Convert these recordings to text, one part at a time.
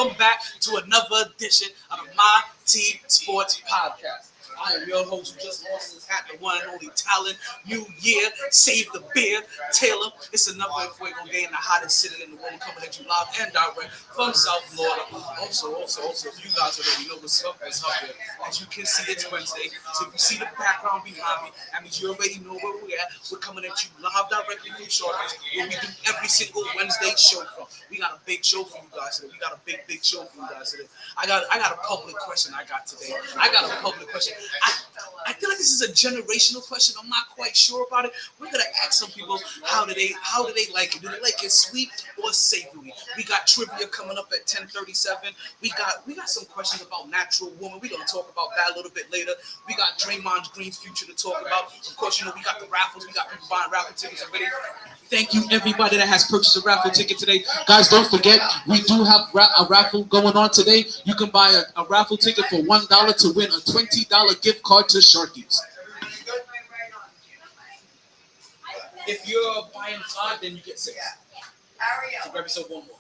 welcome back to another edition of the MyT Sports Podcast. I am your host who just lost his hat, the one and only talent, New Year, Save the Beer, Taylor. It's another Fuego Day in the hottest city in the world, coming at you live and direct from South Florida. Also, if you guys already know what's up here. As you can see, it's Wednesday. So if you see the background behind me, that means you already know where we're at. We're coming at you live directly from Sharkey, where we do every single Wednesday show from. We got a big show for you guys today. We got a big show for you guys today. I got a public question I got today. I feel like this is a generational question. I'm not quite sure about it. We're gonna ask some people how do they like it? Do they like it sweet or savory? We got trivia coming up at 10:37. We got some questions about Natural Woman. We're gonna talk about that a little bit later. We got Draymond Green's future to talk about. Of course, we got the raffles. We got people buying raffle tickets already. Thank you, everybody that has purchased a raffle ticket today. Guys, don't forget, we do have a raffle going on today. You can buy a raffle ticket for $1 to win a $20 gift card to Sharkey's. If you're buying 5, then you get 6. So grab yourself one more.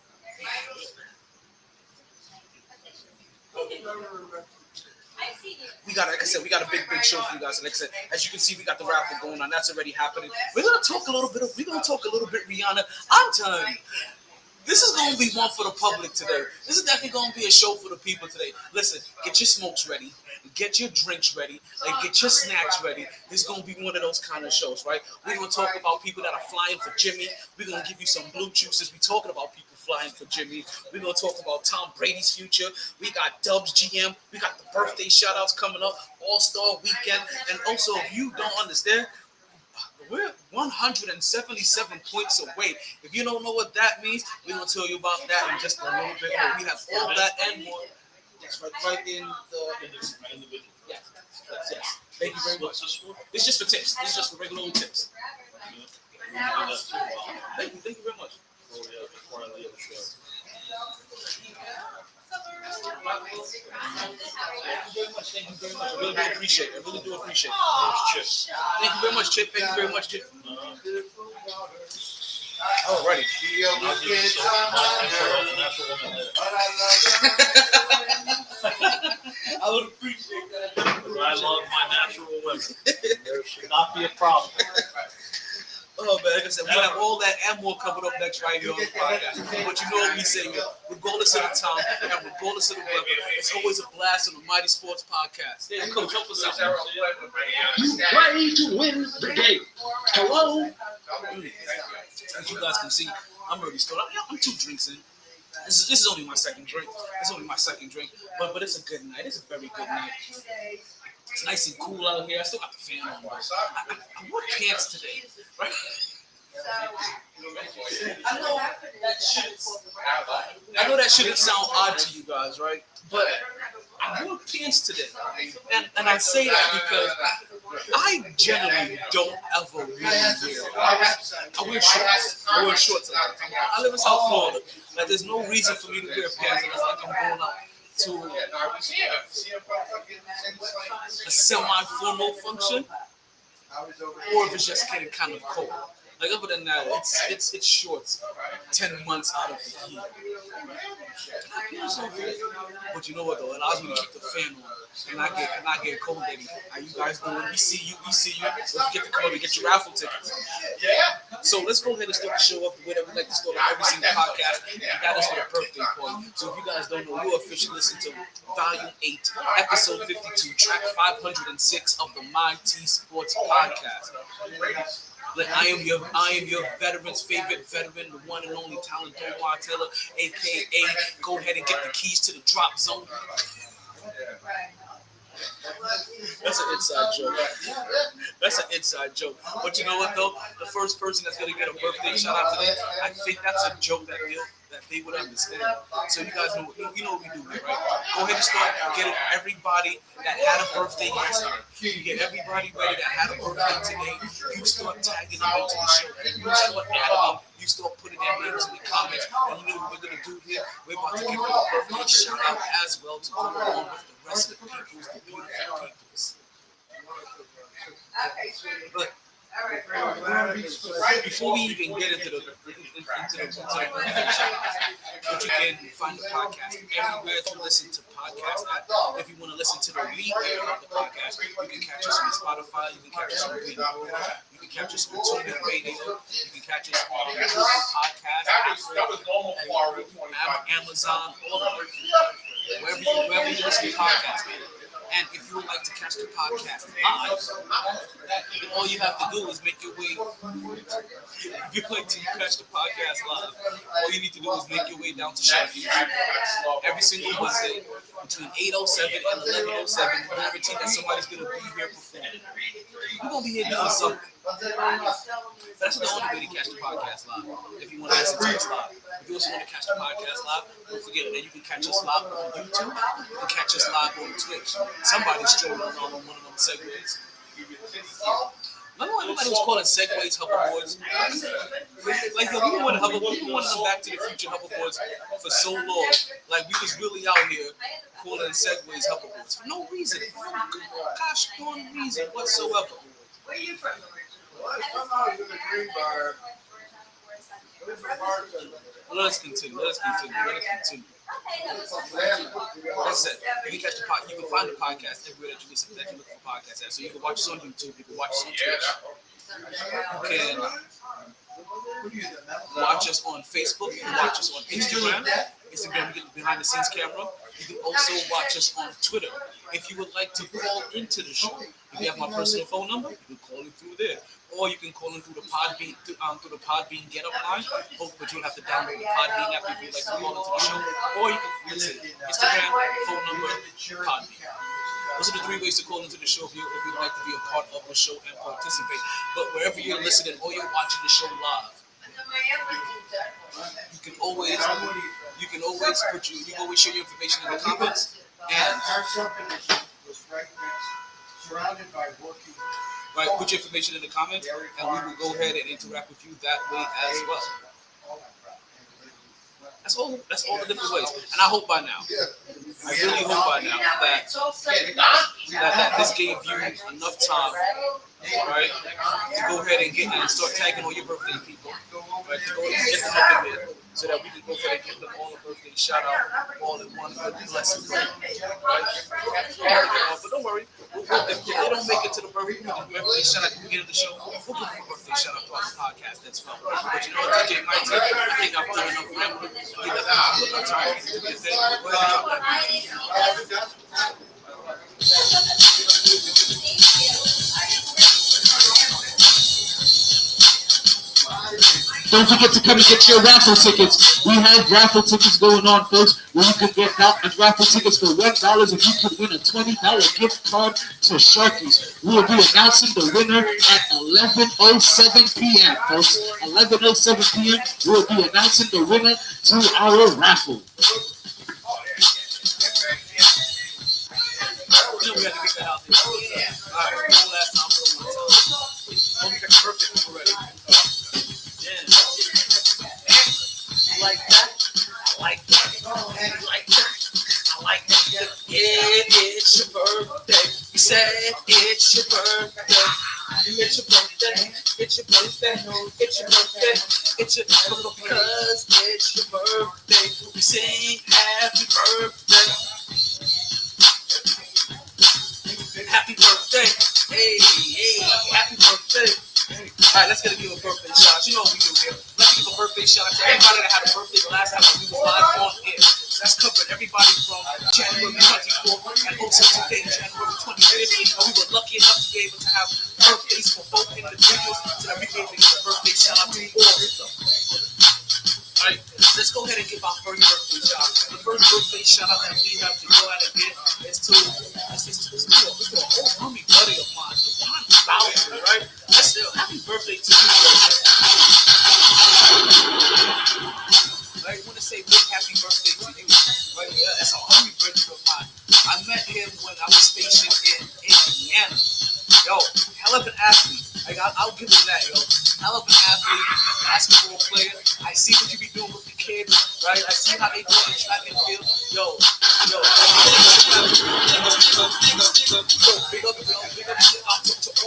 We got, like I said, we got a big show for you guys. And like I said, as you can see, we got the raffle going on. That's already happening. We're gonna talk a little bit Rihanna. I'm telling you, this is gonna be one for the public today. This is definitely gonna be a show for the people today. Listen, get your smokes ready, get your drinks ready, and get your snacks ready. This is gonna be one of those kind of shows, right? We're gonna talk about people that are flying for Jimmy. We're gonna give you some blue juices. We're talking about people flying for Jimmy. We're gonna talk about Tom Brady's future. We got Dubs GM. We got the birthday shout-outs coming up, All-Star Weekend, and also if you don't understand, we're 177 points away. If you don't know what that means, we're going to tell you about that in just a little bit more. We have all that and more. That's right in the yes. Thank you very much. It's just for tips. It's just for regular old tips. Thank you very much. Thank you very much. I really do appreciate it. Thank you very much, Chip. Alrighty. I would appreciate that. I love my natural women. There should not be a problem. Oh man, like I said, we have all that and more coming up next right here on the podcast. But you know what we say, regardless of the time and regardless of the weather, it's always a blast on the MyT Sports Podcast. Hey, Coach, help us out. You play to win the game. Hello? As you guys can see, I'm already started. I'm 2 drinks in. This is only my second drink. But it's a good night. It's a very good night. It's nice and cool out here. I still got the fan on. I wore pants today, right? I know that shouldn't sound odd to you guys, right? But I wore pants today, and I say that because I generally don't ever really wear. I wear shorts a lot of time. I live in South Florida. Like, there's no reason for me to wear pants unless like I'm going out to a semi-formal function, or if it's just getting kind of cold. Like, other than that, it's shorts 10 months out of the year. But you know what though? It allows me to keep the fan on and not get cold. How you guys doing? We see you. Don't forget to come up and get your raffle tickets. So let's go ahead and start the show up the way that we like to start every single podcast. And that is for the birthday party. So if you guys don't know, you officially listen to Volume 8, Episode 52, Track 506 of the MyT Sports Podcast. But I am your veteran's favorite veteran, the one and only talent, Taylor, aka go ahead and get the keys to the drop zone. That's an inside joke. But you know what though? The first person that's gonna get a birthday shout out today, I think that's a joke that they would understand. So you guys know what we do here, right? Go ahead and start getting everybody that had a birthday yesterday. You get everybody ready that had a birthday today. You start tagging them into the show. You start adding them. You start putting their names in the comments. And you know what we're gonna do here? We're about to give them a birthday shout out as well to go along with the rest of the peoples, the beautiful peoples. But before we even get into the birthday shout out, But you can find the podcast everywhere to listen to podcasts at. If you want to listen to the re-air of the podcast, you can catch us on Spotify, you can catch us on Pandora, you can catch us on TuneIn Radio, you can catch us on Google Podcast, Amazon, all of it. Wherever you listen to podcasts. And if you would like to catch the podcast live, then all you have to do is make your way. If you'd like to catch the podcast live, all you need to do is make your way down to Sharkey every single Wednesday between 8:07 and 11:07. Guarantee that somebody's gonna be here performing. We're gonna be here doing something. But that's the only way to catch the podcast live. If you want to listen to us live. If you also want to catch the podcast live, don't forget that you can catch us live on YouTube. You can catch us live on Twitch. Somebody's strolling around on one of them segways. Remember when everybody was calling segways hoverboards? Like, yo, we wanted them Back to the Future hoverboards for so long. Like, we was really out here calling segways hoverboards for no reason. For no gosh darn reason whatsoever. Where are you from? Well, I'm out in the green bar. Let us continue. As I said, you can catch the podcast. You can find the podcast everywhere that you listen for podcasts at. So you can watch us on YouTube. You can watch us on Twitch. You can watch us on Facebook. You can watch us on Instagram. We get the behind the scenes camera. You can also watch us on Twitter. If you would like to call into the show, if you have my personal phone number, you can call in through there. Or you can call in through the Podbean Get Up line. But you'll have to download the Podbean app if you'd like to call into the show. Or you can listen Instagram, phone number, Podbean. Those are the three ways to call into the show if you'd like to be a part of the show and participate. But wherever you're listening or you're watching the show live, you can always share your information in the comments. And our subdivision was right next, surrounded by working. Right, put your information in the comments, and we will go ahead and interact with you that way as well. That's all the different ways. And I hope by now, I really hope by now that this gave you enough time, right, to go ahead and start tagging all your birthday people, right, to go ahead and get them up in there, so that we can go ahead and give them all a birthday shout out all in one good blessing, right? But don't worry, if they don't make it to the birthday shout out at the beginning of the show, we'll give them a birthday shout out throughout the podcast as well. But you know what, DJ MyT, I think I've done enough rambling. I think that's enough time to get there. Go ahead and drop that music. Don't forget to come and get your raffle tickets. We have raffle tickets going on, folks, where you can get raffle tickets for $1 and you could win a $20 gift card to Sharkey's. We will be announcing the winner at 11:07 p.m., folks. 11:07 p.m. We will be announcing the winner to our raffle. We have to get that out there. All right, one last time for one time. Oh, we got your birthday people ready. Yeah. You like that? I like that. You like that? I like that. Yeah, it's your birthday. You said it's your birthday. It's your birthday. It's your birthday. It's your birthday. It's your birthday. Because it's your birthday. We sing happy birthday. Happy birthday. Hey, happy birthday. All right, let's get you a birthday shout. You know what we do here. Let's give a birthday shout out to everybody that had a birthday the last time we were live on air. That's covered everybody from January 24th and also today, January 25th. And we were lucky enough to be able to have birthdays for both individuals so that we were able to give a birthday shout out to all of them. All right, let's go ahead and give our first birthday shout out. The first birthday shout out that we have to go out and get is to an old homie buddy of mine, Ron Bowser, right? Let's say happy birthday to you, right? I want to say big happy birthday to you, right? Yeah, that's a homie brother of mine. I met him when I was stationed in Indiana. Yo, hell of an athlete. Like, I'll give him that, yo. Hell of an athlete, basketball player. I see what you be doing with the kids, right? I see how they do in track and field. Yo. Big up to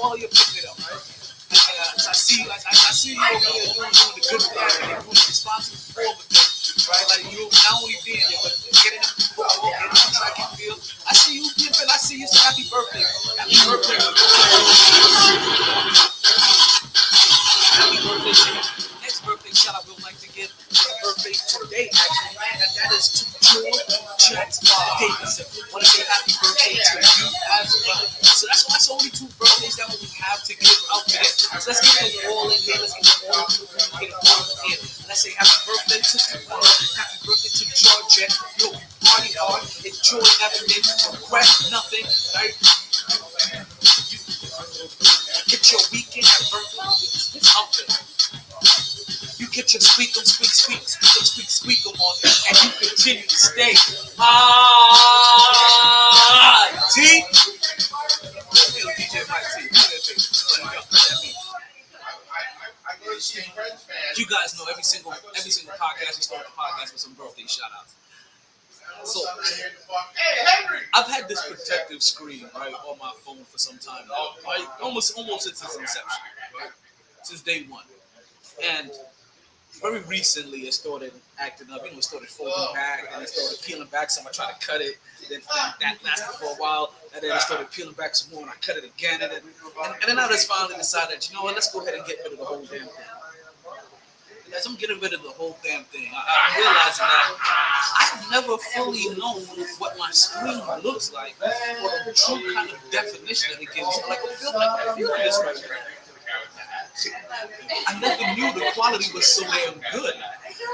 all your picking it up, right? I see you over there doing the good thing and doing the responsible for the thing. right? Like you not only being there, but getting in the football, getting in the track and field. I see you, pimping. I see you. So happy birthday. Happy birthday. Happy birthday to you. Next birthday shout out we would like to give a birthday today, actually, and that is to George Davidson. Want to say happy birthday to you as well. So that's only 2 birthdays that we have to give out today. So let's get them all in here. Let's get them all in here. Let's say happy birthday to George. Happy birthday to George. Yo, party hard, enjoy everything, regret nothing, right? Get your weekend at birthday. It's out there. You get your squeak 'em on, and you continue to stay MyT. DJ MyT. You guys know every single podcast we start the podcast with some birthday shout outs. So I've had this protective screen right on my phone for some time now, right? Almost since its inception, right? Since day one. And very recently it started acting up, it started folding back, and it started peeling back some. I tried to cut it, then that lasted for a while, and then it started peeling back some more, and I cut it again, and then I just finally decided, you know what, let's go ahead and get rid of the whole damn thing. And as I'm getting rid of the whole damn thing, I'm realizing that I've never fully known what my screen looks like, or the true kind of definition that it gives. Like I feel this right now. I never knew the quality was so damn good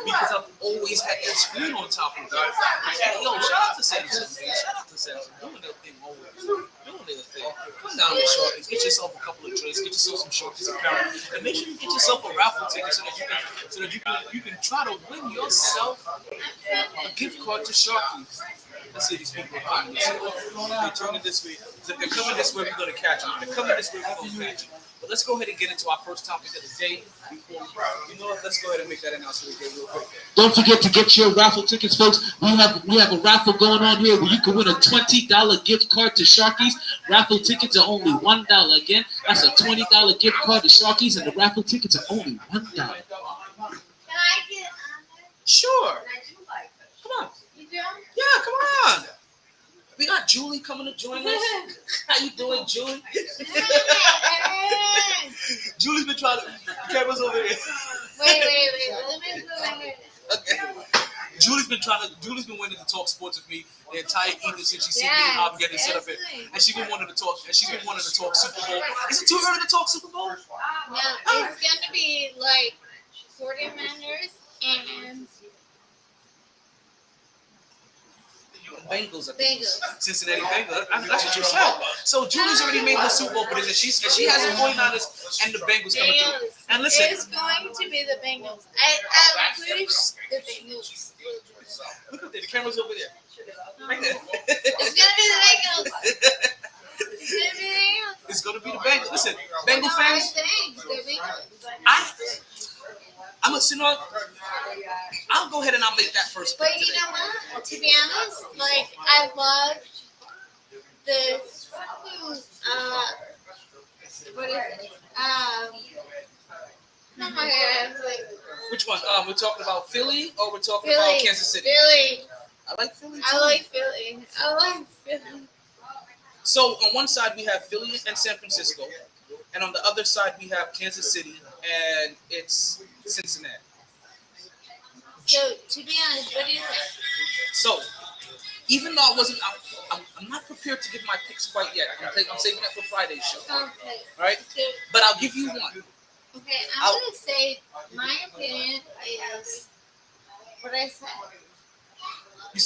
because I've always had that screen on top of it. And yo, shout out to Samsung, man. Shout out to Samsung. Doing their thing always. Doing their thing. Come down with Sharkies. Get yourself a couple of drinks. Get yourself some Sharkies apparel. And make sure you get yourself a raffle ticket so that you can try to win yourself a gift card to Sharkies. Let's see these people are coming this way. They're turning this way. So if they're coming this way, we're going to catch them. If they're coming this way, we're going to catch them. But let's go ahead and get into our first topic of the day. Let's go ahead and make that announcement again real quick. Don't forget to get your raffle tickets, folks. We have a raffle going on here where you can win a $20 gift card to Sharky's. Raffle tickets are only $1. Again, that's a $20 gift card to Sharky's, and the raffle tickets are only $1. Can I get on there? Sure. Come on. You do? Yeah, come on. We got Julie coming to join us. How you doing, Julie? Julie's been trying to. Camera's over here. Wait. Let me go ahead. Okay. Julie's been wanting to talk sports with me the entire evening since she seen me and I'm getting set up here. And she's been wanting to talk. Super Bowl. Is it too early to talk Super Bowl? No, it's gonna be like 40 minutes and Bengals, I think. Cincinnati Bengals. That's what you said. So Julie's already made the Super Bowl prediction. She has the 49ers and the Bengals coming through. And listen, it's going to be the Bengals. I wish the Bengals. Look up there. The camera's over there. Right there. It's gonna be the Bengals. It's gonna be the Bengals. Listen, Bengal fans. I'm a sinner. I'll go ahead and I'll make that first pick. But you know what? To be honest, like I love the what is it? Oh my god! Like, which one? We're talking about Philly or we're talking Philly, about Kansas City? Philly. I like Philly. I like Philly. So on one side we have Philly and San Francisco, and on the other side we have Kansas City and it's Cincinnati. So to be honest, what do you think? So even though I'm not prepared to give my picks quite yet. I'm saving that for Friday's show. Okay. All right, So, but I'll give you one. okay, I'm gonna say my opinion is what I said. You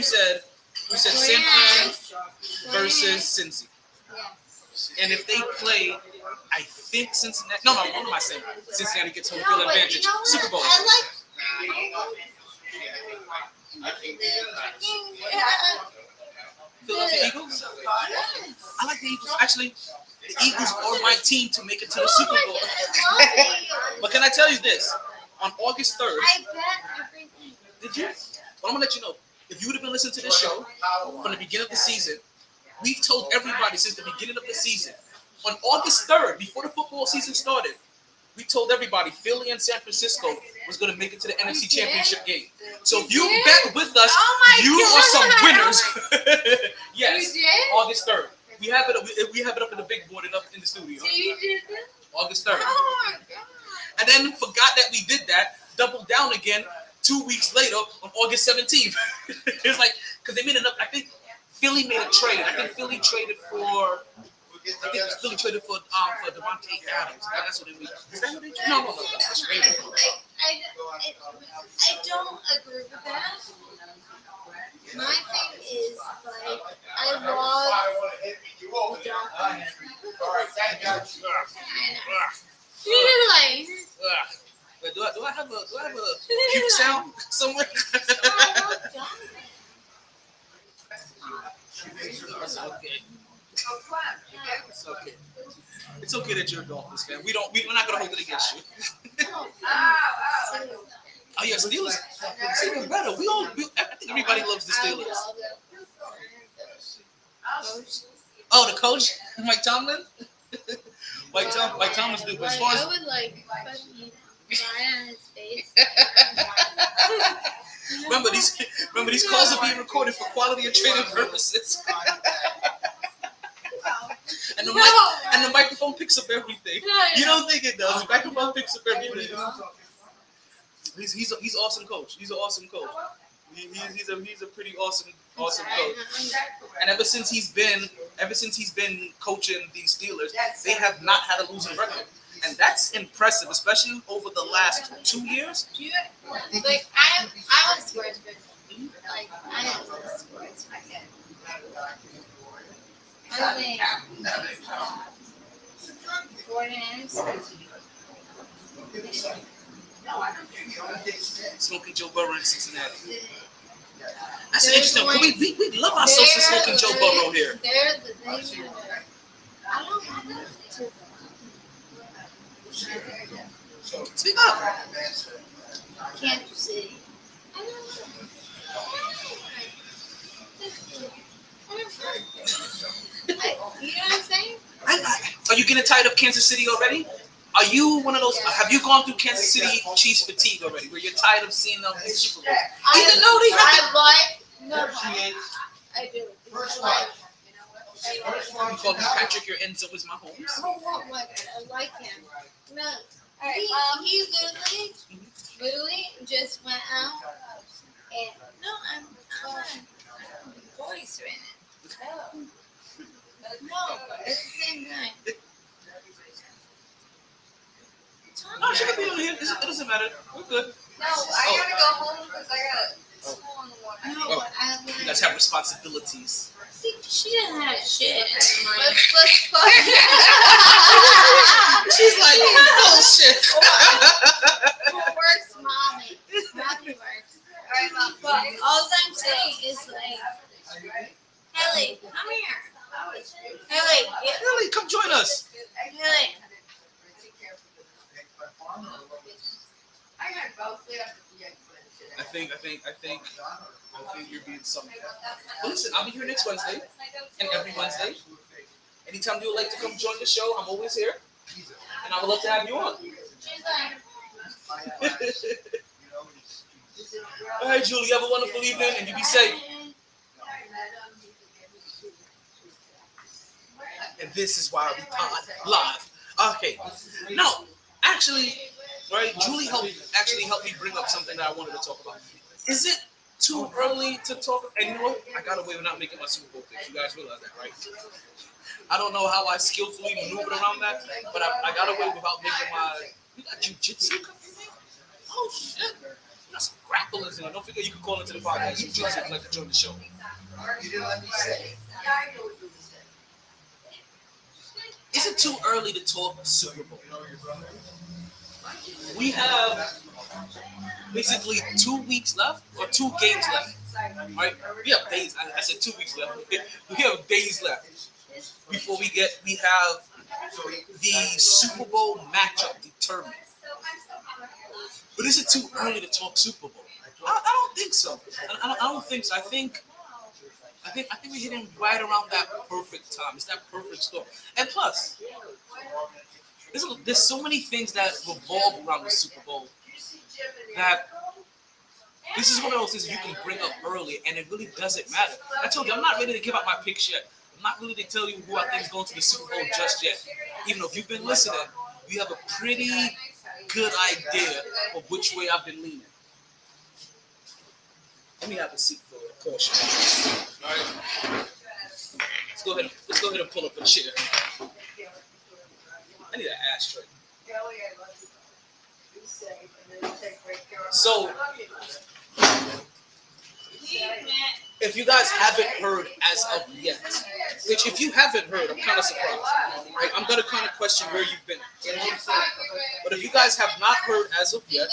said San Fran versus Cincy. Yes. And if they play, I think Cincinnati. No, what am I saying? Cincinnati gets home field advantage. You know what? Super Bowl. Philadelphia Eagles. I like the Eagles. Actually, the Eagles are my team to make it to the Super Bowl. But can I tell you this? On August 3rd. I bet everything. Did you? Well, I'm gonna let you know. If you would have been listening to this show from the beginning of the season, we've told everybody since the beginning of the season. On August 3rd, before the football season started, we told everybody Philly and San Francisco was going to make it to the NFC You did? Championship game. So if you did? bet with us, Oh my you God. are some winners. Yes, You did? August 3rd. We have it up in the big board and up in the studio. So you did that? August 3rd. Oh my God. And then forgot that we did that, doubled down again 2 weeks later on August 17th. It's like, because they made enough, I think Philly made a trade. I think Philly traded for Devontae Adams. That's what they made. Is that what they did? No. That's I don't agree with that. My thing is, like, I love the Dolphins. You're like, Wait, do I have a puke sound somewhere? I love Dolphins. It's okay. It's okay that you're a Dolphins fan. We're not gonna hold it against you. Oh yeah, Steelers. It's even better. I think everybody loves the Steelers. Oh, the coach, Mike Tomlin. Mike Tomlin's new. But as far I as would like fucking lie on his face. remember these calls are being recorded for quality of training purposes. And the microphone picks up everything. You don't think it does? The microphone picks up everything. He's awesome coach. He's an awesome coach. He's a pretty awesome coach. And ever since he's been coaching these Steelers, they have not had a losing record, and that's impressive, especially over the last 2 years. Like I was sports person. Like I am a sports fan. I think 49ers. Smoking Joe Burrow in Cincinnati. That's interesting. We love ourselves some Smoking Joe Burrow here. They're the I don't know. Speak up. Kansas City. I don't know. You know what I'm saying? Are you getting tired of Kansas City already? Are you one of those? Have you gone through Kansas City Chiefs fatigue already, where you're tired of seeing them in Super Bowl? Even though they have I do. you call him Patrick, your Enzo is my home. I like him. No, he literally just went out and I'm voice right now. No, it's the same guy. No, she can be on here. It doesn't matter. We're good. No, I gotta go home because I got school in the morning. No, Oh, you guys have responsibilities. she didn't have shit. Let's fuck. She's like, bullshit. Who works, mommy? Mommy works. Alright, Mom. But all I'm saying is like, Haley, come here. Haley, Really, come join us. Haley. I got both. I think you're being something. Well, listen, I'll be here next Wednesday and every Wednesday. Anytime you would like to come join the show, I'm always here, and I would love to have you on. She's like, All right, Julie, have a wonderful evening, and you be safe. And this is why we pod live. Okay, now, actually, right, Julie helped me bring up something that I wanted to talk about. Is it too early to talk? And you know what? I got away with not making my Super Bowl picks. You guys realize that, right? I don't know how I skillfully maneuvered around that, but I got away without making my. We got jiu-jitsu coming in? Oh, shit. We got some grapplers in here. Don't forget you can call into the podcast. Jiu-jitsu if you'd like to join the show. You didn't let me say. Is it too early to talk Super Bowl? We have basically 2 weeks left, or 2 games left. Right? We have days. I said 2 weeks left. We have days left before we have the Super Bowl matchup determined. But is it too early to talk Super Bowl? I don't think so. I don't think so. I think we're hitting right around that perfect time. It's that perfect storm. And plus, there's so many things that revolve around the Super Bowl that this is one of those things that you can bring up early, and it really doesn't matter. I told you, I'm not ready to give out my picks yet. I'm not ready to tell you who I think is going to the Super Bowl just yet. Even though if you've been listening, you have a pretty good idea of which way I've been leaning. Let me have a seat for a caution. All right. Let's go ahead and pull up a chair. I need an ashtray. So, if you guys haven't heard as of yet, which if you haven't heard, I'm kind of surprised. Right? I'm gonna kind of question where you've been. But if you guys have not heard as of yet,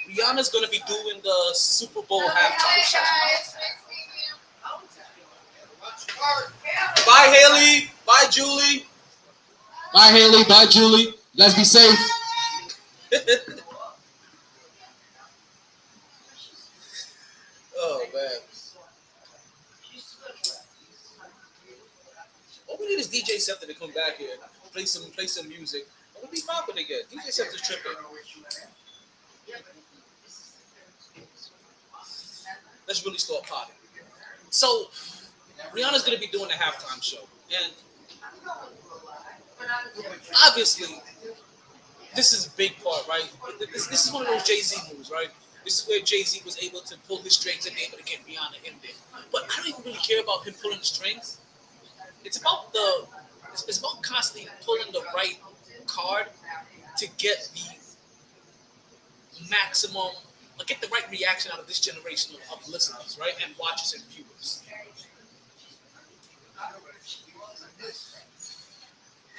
Rihanna's gonna be doing the Super Bowl halftime show. Bye, Haley. Bye, Julie. Bye, Haley. Bye, Julie. You guys be safe. Oh man. All we need is DJ Scepter to come back here, play some music, and we'll be popping again. DJ Scepter's tripping. Let's really start popping. So, Rihanna's gonna be doing the halftime show, and obviously, this is a big part, right? This is one of those Jay-Z moves, right? This is where Jay-Z was able to pull his strings and be able to get Rihanna in there. But I don't even really care about him pulling the strings. It's about it's about constantly pulling the right card to get the maximum, or get the right reaction out of this generation of listeners, right? And watchers and viewers.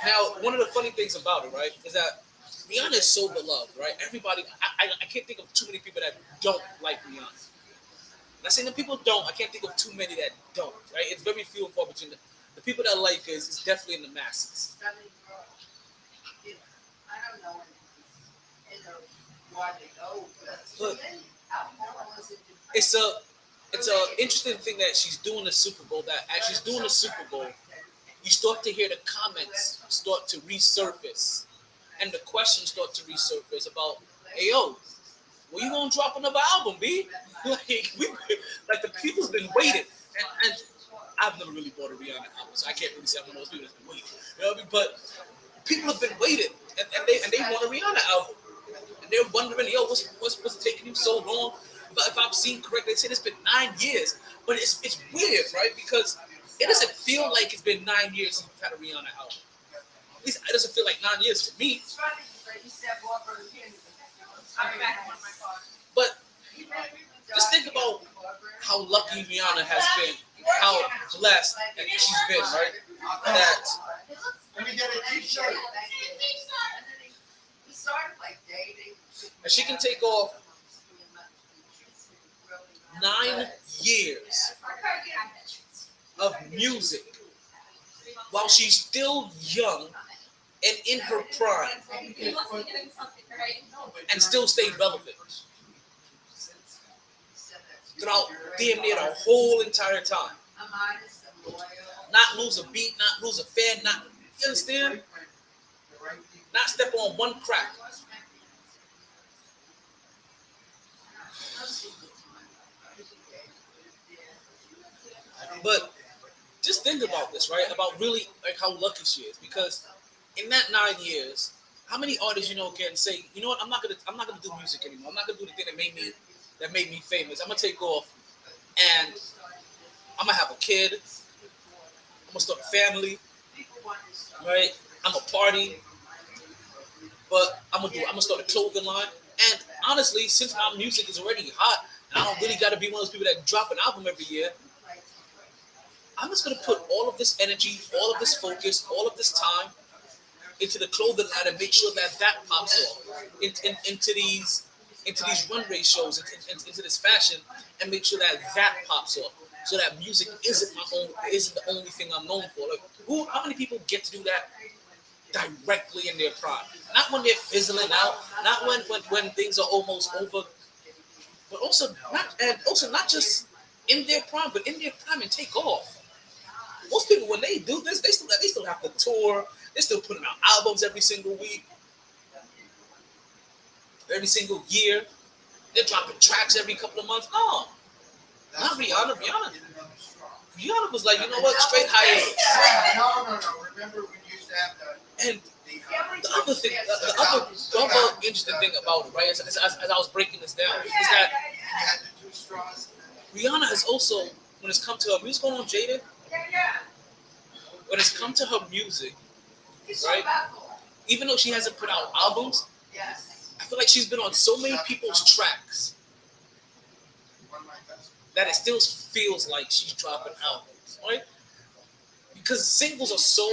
Now, one of the funny things about it, right, is that Rihanna is so beloved, right? Everybody, I can't think of too many people that don't like Rihanna. I'm not saying that people don't. I can't think of too many that don't, right? It's very few and far between. The people that like her is definitely in the masses. But it's a interesting thing that she's doing the Super Bowl. That as she's doing the Super Bowl, you start to hear the comments start to resurface, and the questions start to resurface about, "Hey yo, when you gonna drop another album, B?" Like the people's been waiting, and I've never really bought a Rihanna album, so I can't really say I'm one of those people that's been waiting. You know what I mean? But people have been waiting, and they want a Rihanna album, and they're wondering, "Yo, what's taking you so long?" But if I've seen correctly, they said it's been 9 years, but it's weird, right? Because it doesn't feel like it's been 9 years since we've had a Rihanna album. At least it doesn't feel like 9 years to me. But just think about how lucky Rihanna has been, how blessed that she's been, right? That Let me get a t-shirt. she can take off 9 years of music while she's still young and in her prime and still stay relevant throughout damn near the whole entire time. Not lose a beat, not lose a fan, you understand? Not step on one crack. But just think about this, right? About really like how lucky she is, because in that 9 years, how many artists can say, you know what, I'm not gonna do music anymore. I'm not gonna do the thing that made me famous. I'm gonna take off and I'm gonna have a kid. I'm gonna start a family, right? I'm gonna party, but I'm gonna start a clothing line. And honestly, since my music is already hot, and I don't really gotta be one of those people that drop an album every year, I'm just gonna put all of this energy, all of this focus, all of this time into the clothing line and make sure that pops off into these runway shows, into this fashion, and make sure that pops off, so that music isn't the only thing I'm known for. Like, how many people get to do that directly in their prime? Not when they're fizzling out, not when things are almost over, but also not just in their prime, but in their prime and take off. Most people, when they do this, they still have to tour. They're still putting out albums every single week, every single year. They're dropping tracks every couple of months. No, not Rihanna. Rihanna was like, you know what? Straight hiatus. No. Remember we used to have And the other thing, the other interesting thing about it, right, as I was breaking this down, is that Rihanna has also, when it's come to her music, going on Jada, when it's come to her music, right, even though she hasn't put out albums, I feel like she's been on so many people's tracks that it still feels like she's dropping albums, right? Because singles are so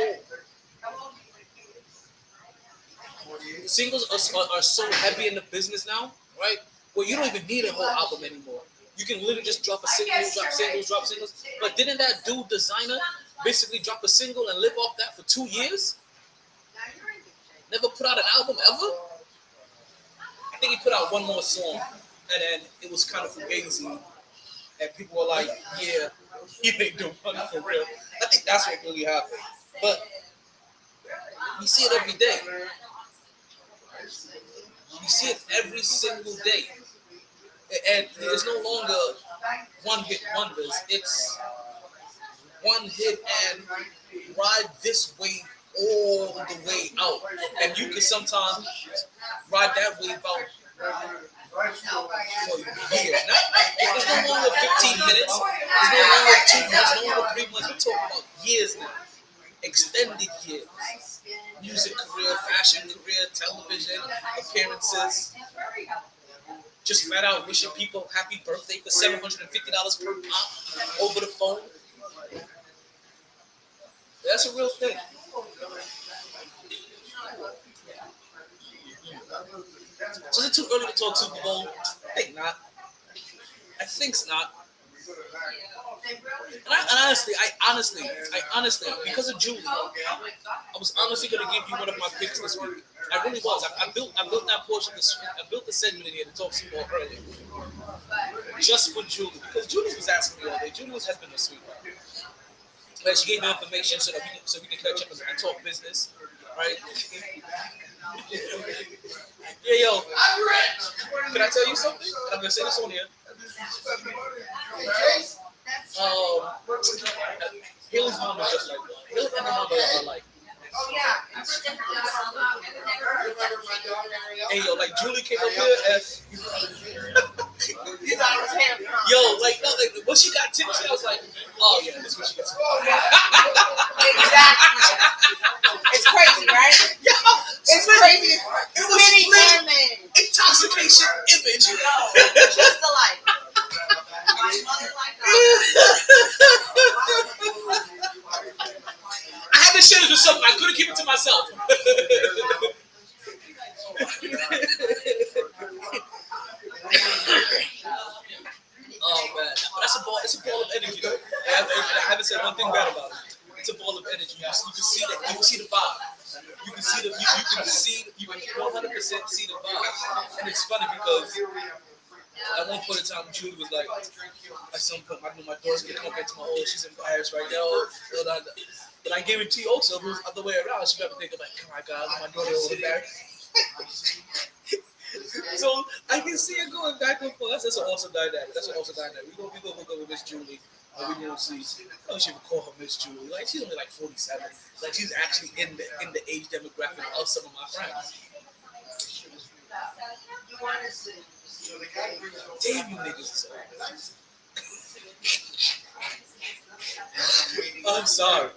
heavy in the business now, right? Where you don't even need a whole album anymore. You can literally just drop a single, drop singles. But didn't that dude Designer basically drop a single and live off that for 2 years? Never put out an album ever? I think he put out one more song, and then it was kind of fugazi, and people were like, yeah, he ain't doing money for real. I think that's what really happened. But we see it every day. We see it every single day. And there's no longer one-hit wonders. It's one hit and ride this wave all the way out. And you can sometimes ride that wave out for years. There's no longer 15 minutes. There's no longer 2 months, no longer 3 months. We're talking about years now. Extended years. Music career, fashion career, television appearances. Just flat out wishing people happy birthday for $750 per pop over the phone. That's a real thing. So is it too early to talk Super Bowl? I think not. I think it's not. And I honestly, because of Julie, I was honestly going to give you one of my picks this week. I really was. I built that portion this week. I built the segment in here to talk Super Bowl earlier. Just for Julie. Because Julie was asking me all day. Julie has been a sweetheart. But she gave me information so we can catch up and talk business. Right? Yeah, yo. Can I tell you something? I'm going to say this on here. Haley's mom is just like that. Haley and her mom are like. Hey, yo, like Julie came up here as. Yo, like when she got tipsy, I was like, oh yeah, this is what she gets. Exactly. It's crazy, right? Yo, It's crazy. It was split intoxication image. Just alike. I had to share this with something. I couldn't keep it to myself. Oh man, that's a ball. It's a ball of energy, though. I haven't said one thing bad about it. It's a ball of energy. You can see that. You can see the vibe. You can see the. You can 100% see the vibe. And it's funny because at one point in time, Julie was like, at some point, my daughter's gonna come back to my old. She's embarrassed right now. But I guarantee also, if it was the other way around, she'd probably think like, oh my God, my daughter was embarrassed. So I can see it going back and forth. That's an awesome dynamic. We go hook up with Miss Julie, and we gonna see. I don't even call her Miss Julie. Like she's only like 47. Like she's actually in the age demographic of some of my friends. Damn you niggas is old. I'm sorry.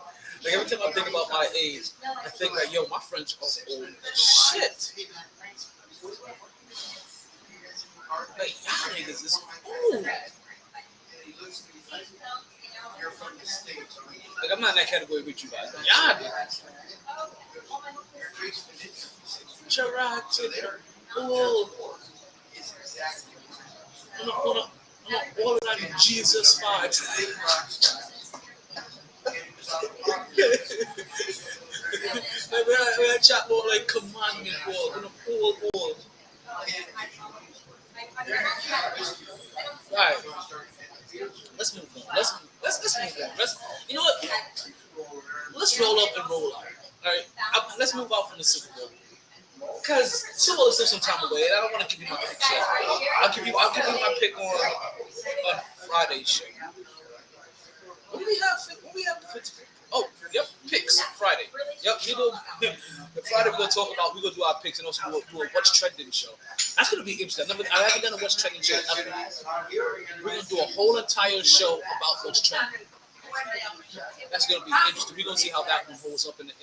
Like every time I think about my age, I think like, yo, my friends are old as shit. Like y'all niggas is old. Like I'm not in that category with you guys. But y'all niggas. Sharkey. Oh. I'm all around Jesus fight. I chat more like commandment wall, all. Right. Let's move on. Let's move on. You know what? Let's roll up and roll out. All right. Let's move out from the Super Bowl. Because Super Bowl is still some time away, and I don't want to give you my pick yet. I'll give you my pick on Friday's show. What do we have? What do we have to fit? Oh, yep, picks Friday. Yep, we go. Friday we're gonna talk about. We're gonna do our picks and also do a what's trending show. That's gonna be interesting. I haven't done a what's trending show ever. We're gonna do a whole entire show about what's trending. That's gonna be interesting. We're gonna see how that one holds up in the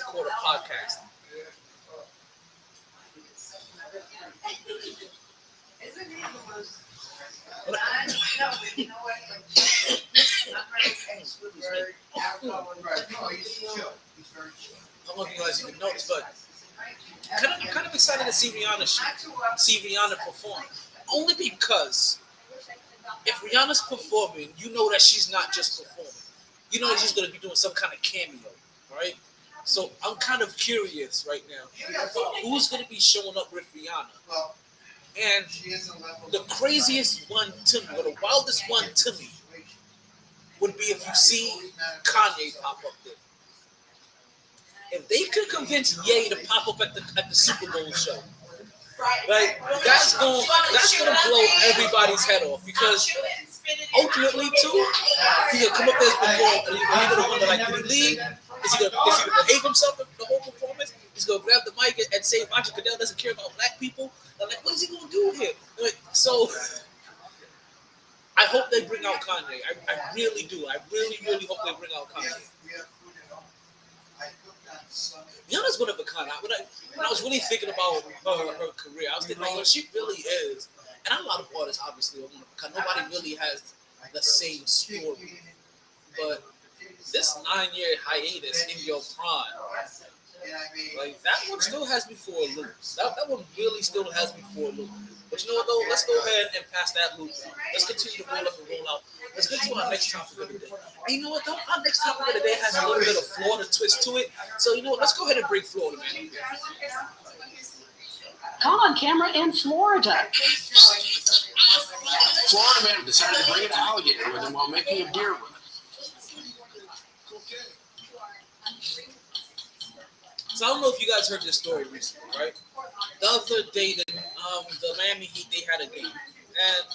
quarter podcast. I don't know if you guys even noticed, but I'm kind of excited to see Rihanna perform. Only because if Rihanna's performing, you know that she's not just performing. You know that she's going to be doing some kind of cameo, right? So I'm kind of curious right now who's going to be showing up with Rihanna. And the craziest one to me, or the wildest one to me, would be if you see Kanye pop up there. If they could convince Ye to pop up at the Super Bowl show, like that's gonna blow everybody's head off, because ultimately too, he's gonna come up there and perform, and you're gonna wonder, like, did he leave? Is he gonna behave himself the whole performance? He's gonna grab the mic and say Roger Goodell doesn't care about black people. I'm like, what is he gonna do here? Like, so I hope they bring out Kanye. I really do. I really hope they bring out Kanye. Rihanna's one of a kind. When I was really thinking about her career, I was thinking, like, she really is. And a lot of artists, obviously, are one of a kind. Nobody really has the same story. But this 9-year hiatus in your prime, like, that one still has me for a loop. That one really still has me for a loop. But you know what, though? Let's go ahead and pass that loop. Let's continue to roll up and roll out. Let's get to our next topic of the day. And you know what, though? Our next topic of the day has a little bit of Florida twist to it. So, you know what? Let's go ahead and bring Florida, man. Caught on camera in Florida. Florida man decided to bring an alligator with him while making a beer run. So I don't know if you guys heard this story recently, right? The other day, the Miami Heat, they had a game. And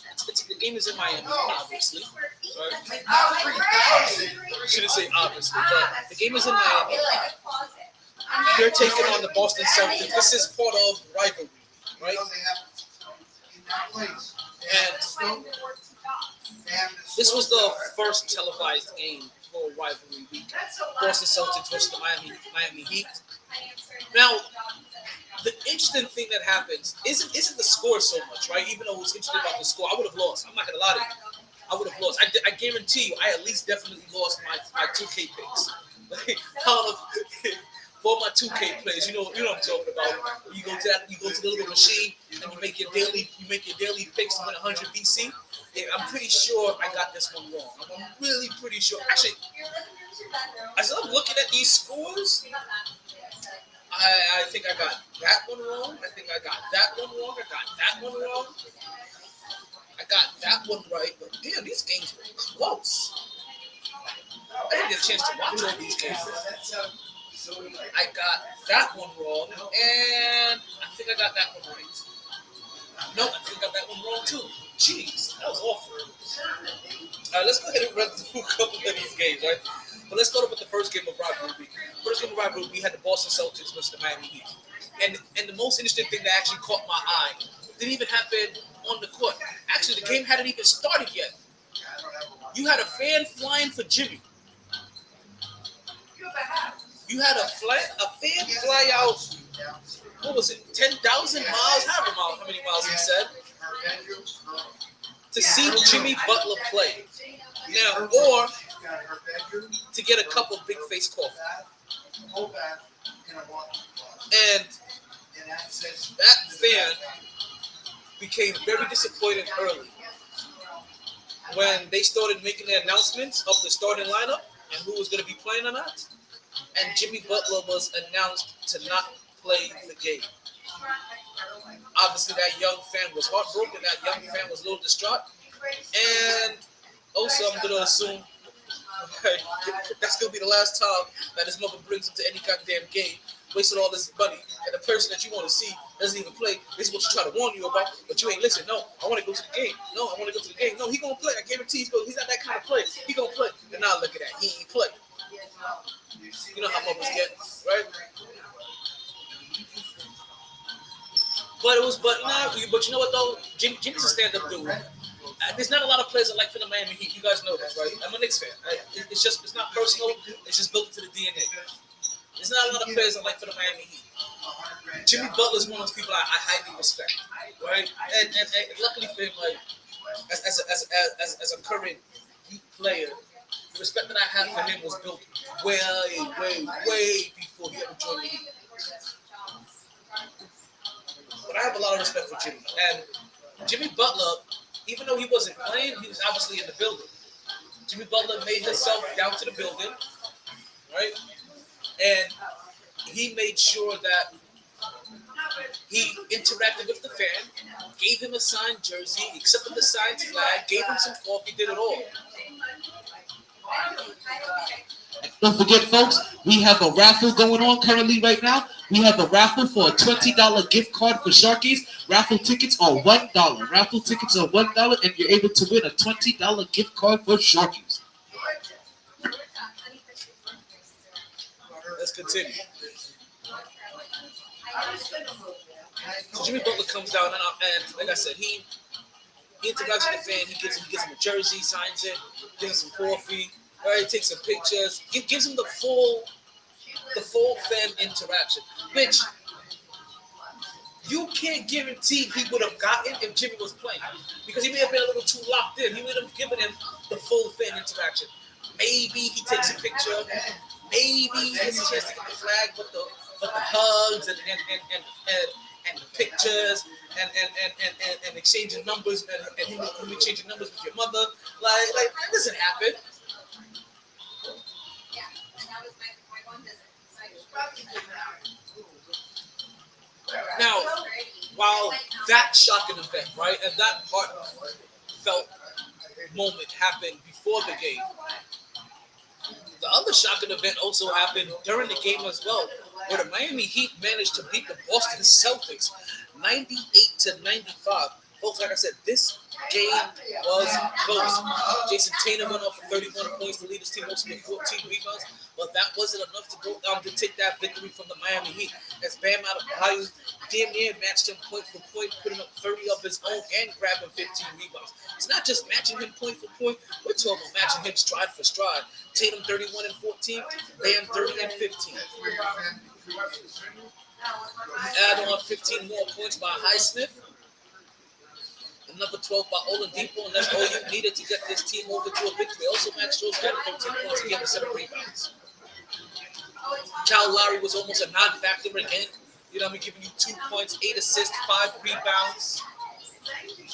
the game is in Miami, obviously. Right? I shouldn't say obviously, but the game is in Miami. They're taking on the Boston Celtics. This is part of rivalry, right? And this was the first televised game for rivalry week. Boston Celtics versus the Miami Heat. Now, the interesting thing that happens isn't the score so much, right? Even though it's interesting about the score, I would have lost. I'm not gonna lie to you. I would have lost. I guarantee you, I at least definitely lost my 2K picks. Like, for my 2K plays, you know what I'm talking about. You go to the little machine and you make your daily picks to win 100 VC. Yeah, I'm pretty sure I got this one wrong. I'm really pretty sure. Actually, as I'm looking at these scores, I think I got that one wrong. I think I got that one wrong. I got that one wrong. I got that one right. But damn, these games were close. I didn't get a chance to watch all these games. I got that one wrong, and I think I got that one right. No, I think I got that one wrong too. Jeez, that was awful. All right, let's go ahead and run through a couple of these games, right? But let's start off with the first game of rivalry week. First game of rivalry week, we had the Boston Celtics versus the Miami Heat. And the most interesting thing that actually caught my eye didn't even happen on the court. Actually, the game hadn't even started yet. You had a fan flying for Jimmy. You had a fan fly out, what was it, 10,000 miles, how many miles he said, to see Jimmy Butler play. Now, or to get a cup of Big Face coffee. And that fan became very disappointed early when they started making the announcements of the starting lineup and who was going to be playing or not. And Jimmy Butler was announced to not play the game. Obviously, that young fan was heartbroken. That young fan was a little distraught. And also, I'm going to assume that's going to be the last time that his mother brings him to any goddamn game wasting all this money, and the person that you want to see doesn't even play. This is what you try to warn you about, but you ain't listen. No, I want to go to the game. No, I want to go to the game. No, he gonna play. I guarantee he's not that kind of player. He gonna play. And now look at that. He ain't play. You know how mothers get, right? But you know what though? Jimmy's a stand-up dude. There's not a lot of players that like for the Miami Heat. You guys know that, right? I'm a Knicks fan. It's not personal. It's just built into the DNA. There's not a lot of players that like for the Miami Heat. Jimmy Butler is one of those people I highly respect, right? And luckily for him, like as a current Heat player, the respect that I have for him was built way before he ever joined the Heat. But I have a lot of respect for Jimmy. And Jimmy Butler, even though he wasn't playing, he was obviously in the building. Jimmy Butler made himself down to the building, right? And he made sure that he interacted with the fan, gave him a signed jersey, accepted the signed flag, gave him some coffee, did it all. Don't forget, folks, we have a raffle going on currently right now. We have a raffle for a $20 gift card for Sharkies. Raffle tickets are $1. Raffle tickets are $1, and you're able to win a $20 gift card for Sharkies. Let's continue. So Jimmy Butler comes down, and like I said, he interacts with the fan. He gives him a jersey, signs it, gives him some coffee. Right, takes some pictures, gives him the full fan interaction, which you can't guarantee he would have gotten if Jimmy was playing, because he may have been a little too locked in. He would have given him the full fan interaction. Maybe he takes a picture, maybe he gets a chance to get the flag, but the hugs and the pictures and exchanging numbers and him exchanging numbers with your mother, like that doesn't happen. Now, while that shocking event, right, and that heartfelt moment happened before the game, the other shocking event also happened during the game as well, where the Miami Heat managed to beat the Boston Celtics 98-95. Folks, like I said, this game was close. Jason Tatum went off for 31 points to lead his team also with 14 rebounds, but that wasn't enough to go down to take that victory from the Miami Heat. As Bam Adebayo damn near matched him point for point, putting up 30 of his own and grabbing 15 rebounds. It's not just matching him point for point, we're talking about matching him stride for stride. Tatum 31 and 14, Bam 30 and 15. Add on 15 more points by Highsmith. Another 12 by Oladipo, and that's all you needed to get this team over to a victory. Also, Max Strus got 15 points again with 7 rebounds. Kyle Lowry was almost a non-factor again. You know what I mean? Giving you 2 points, 8 assists, 5 rebounds,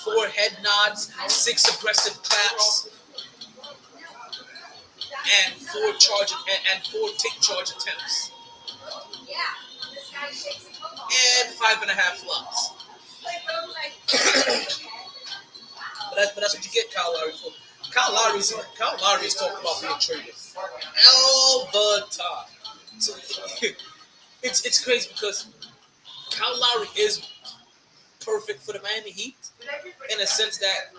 4 head nods, 6 aggressive claps, and 4 take charge attempts, and 5.5 flops. But that's what you get Kyle Lowry for. Kyle Lowry's talking about being traded all the time. So it's crazy because Kyle Lowry is perfect for the Miami Heat in a sense that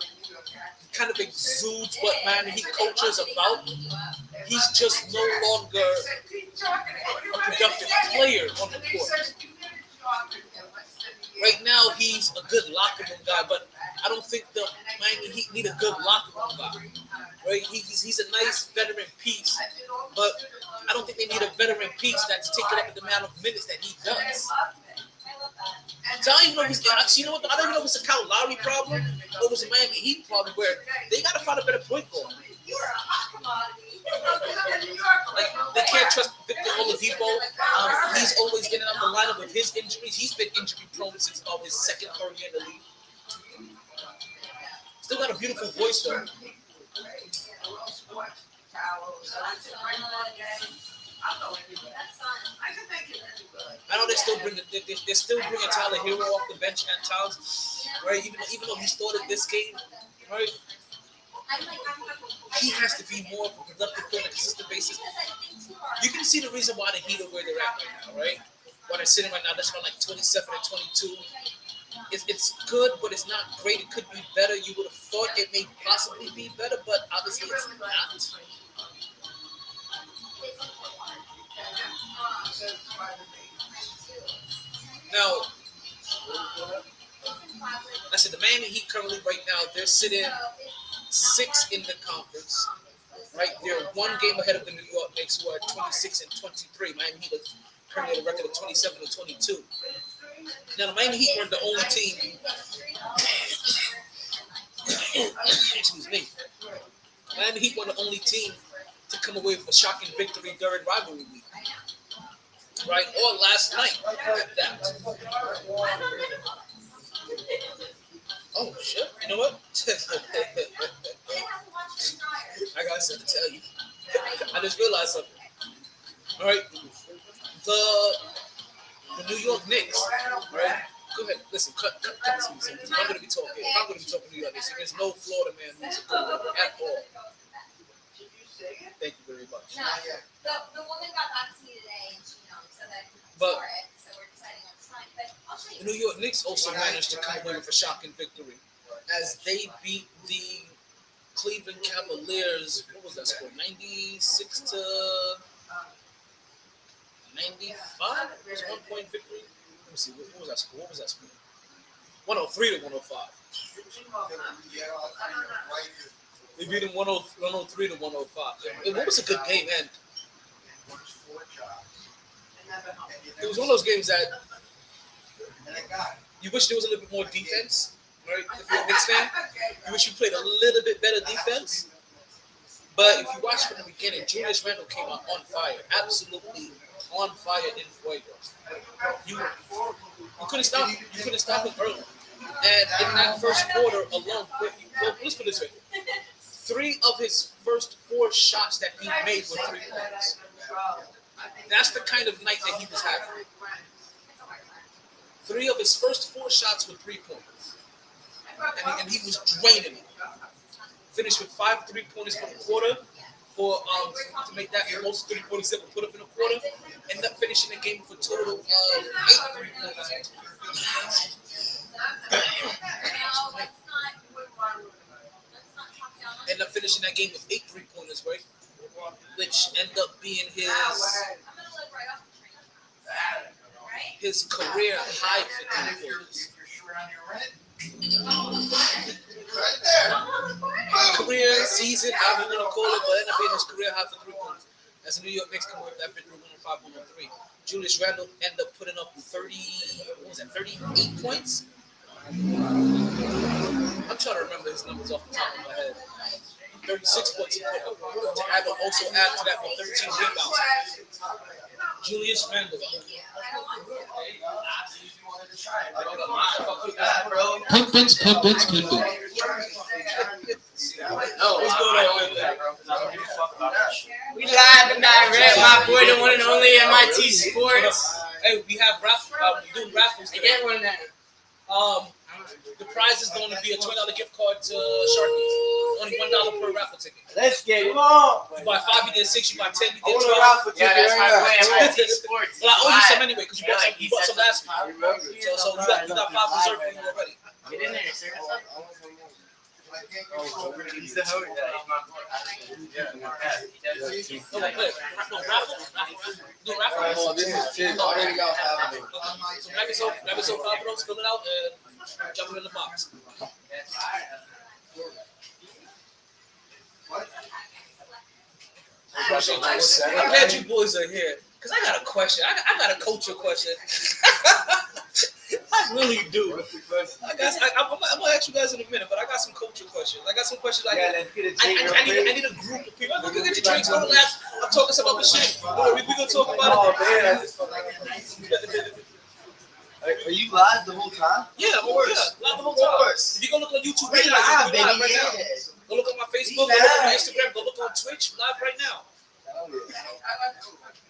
he kind of exudes what Miami Heat culture is about. He's just no longer a productive player on the court. Right now, he's a good locker room guy, but I don't think the Miami Heat need a good locker room guy. Right? He's a nice veteran piece, but I don't think they need a veteran piece that's taking up the amount of minutes that he does. So I don't even know if it's, you know what? I don't even know if it's a Kyle Lowry problem or if it's a Miami Heat problem where they got to find a better point guard. Like, they can't trust Victor Oladipo. He's always getting out the lineup with his injuries. He's been injury prone since about his second career in the league. Still got a beautiful voice though. I know they're still bringing Tyler Hero off the bench at times, right? Even though he started this game, right? He has to be more productive on a consistent basis. You can see the reason why the Heat are where they're at right now, right? But they're sitting right now. They're sitting like 27 and 22. It's good, but it's not great. It could be better. You would have thought it may possibly be better, but obviously it's not. Now, I said the Miami Heat currently right now, they're sitting 6th in the conference. Right, they're one game ahead of the New York Knicks, who are 26 and 23. Miami Heat is currently at a record of 27 and 22. Now, the Miami Heat were the only team. Excuse me. Miami Heat were the only team to come away with a shocking victory during rivalry week. Right, or last night at that. Oh shit! You know what? I got something to tell you. I just realized something. All right, the New York Knicks. Right. Go ahead. Listen. Cut this music. I'm gonna be talking. I'm gonna be talking New York Knicks. There's no Florida man music at all. Thank you very much. No, the woman got back to me today, and she said that I could But store it, so we're deciding on time. But I'll show you. the New York Knicks also managed to come away with a shocking victory as they beat the Cleveland Cavaliers. What was that score? 96 to 95? It was a 1-point victory. Let me see. What was that score? 103 to 105. They beat them 103 to 105. What was a good game, and it was one of those games that you wish there was a little bit more defense, right? If you're a Knicks fan, you wish you played a little bit better defense. But if you watch from the beginning, Julius Randle came out on fire, absolutely on fire in fuego. You couldn't stop him. You couldn't stop him early. And in that first quarter alone, let's put it this way: 3 of his first 4 shots that he made were 3 points. That's the kind of night that he was having. 3 of his first 4 shots were 3 points, and he was draining it. Finished with 5 3-pointers for the quarter, to make that the most 3-pointers ever put up in a quarter. Ended up finishing the game with a total of 8 3-pointers. Ended up finishing that game with 8 3-pointers, right? Which ended up being his career high for 3-pointers. Career, season, however you want to call it, but ended up being his career high for 3-pointers. As the New York Knicks come up with that victory 105-103. Julius Randle ended up putting up 38 points? I'm trying to remember his numbers off the top of my head. 36 points he put up. To also add to that with 13 rebounds. Julius Randle. Pimpins. No, what's going on? We live and direct, my boy, the one and only MyT Sports. Hey, we have Raffles. We're doing Raffles I today. get one that. The prize is going to be a $20 gift card to Sharkey's. Only $1 per raffle ticket. Let's get it on. You buy 5, you get 6. You buy 10, you I get want a 12. raffle Yeah, ticket that's my right boy, now. MyT Sports. Well, I owe you some anyway because you bought some last week. I remember. So you got 5 reserved for you already. Get in there, sir. He's the host. No, raffle. Do raffle. Oh, this is Tim. I already got half of it. So grab yourself 5 of those, fill it out, and jump it in the box. I'm glad you boys are here because I got a question. I got a culture question. I really do. I'm gonna ask you guys in a minute, but I got some culture questions. I got some questions like Let's get a I need a group of people. Go get your drinks, go relax. I'm talking some other shit. We gonna talk about Oh it. man, I just are you live the whole time? Yeah, of course. Live the whole time. If you go look on YouTube right now, live, you can baby. live right now. Go look on my Facebook, go look on my Instagram, go look on Twitch, live right now.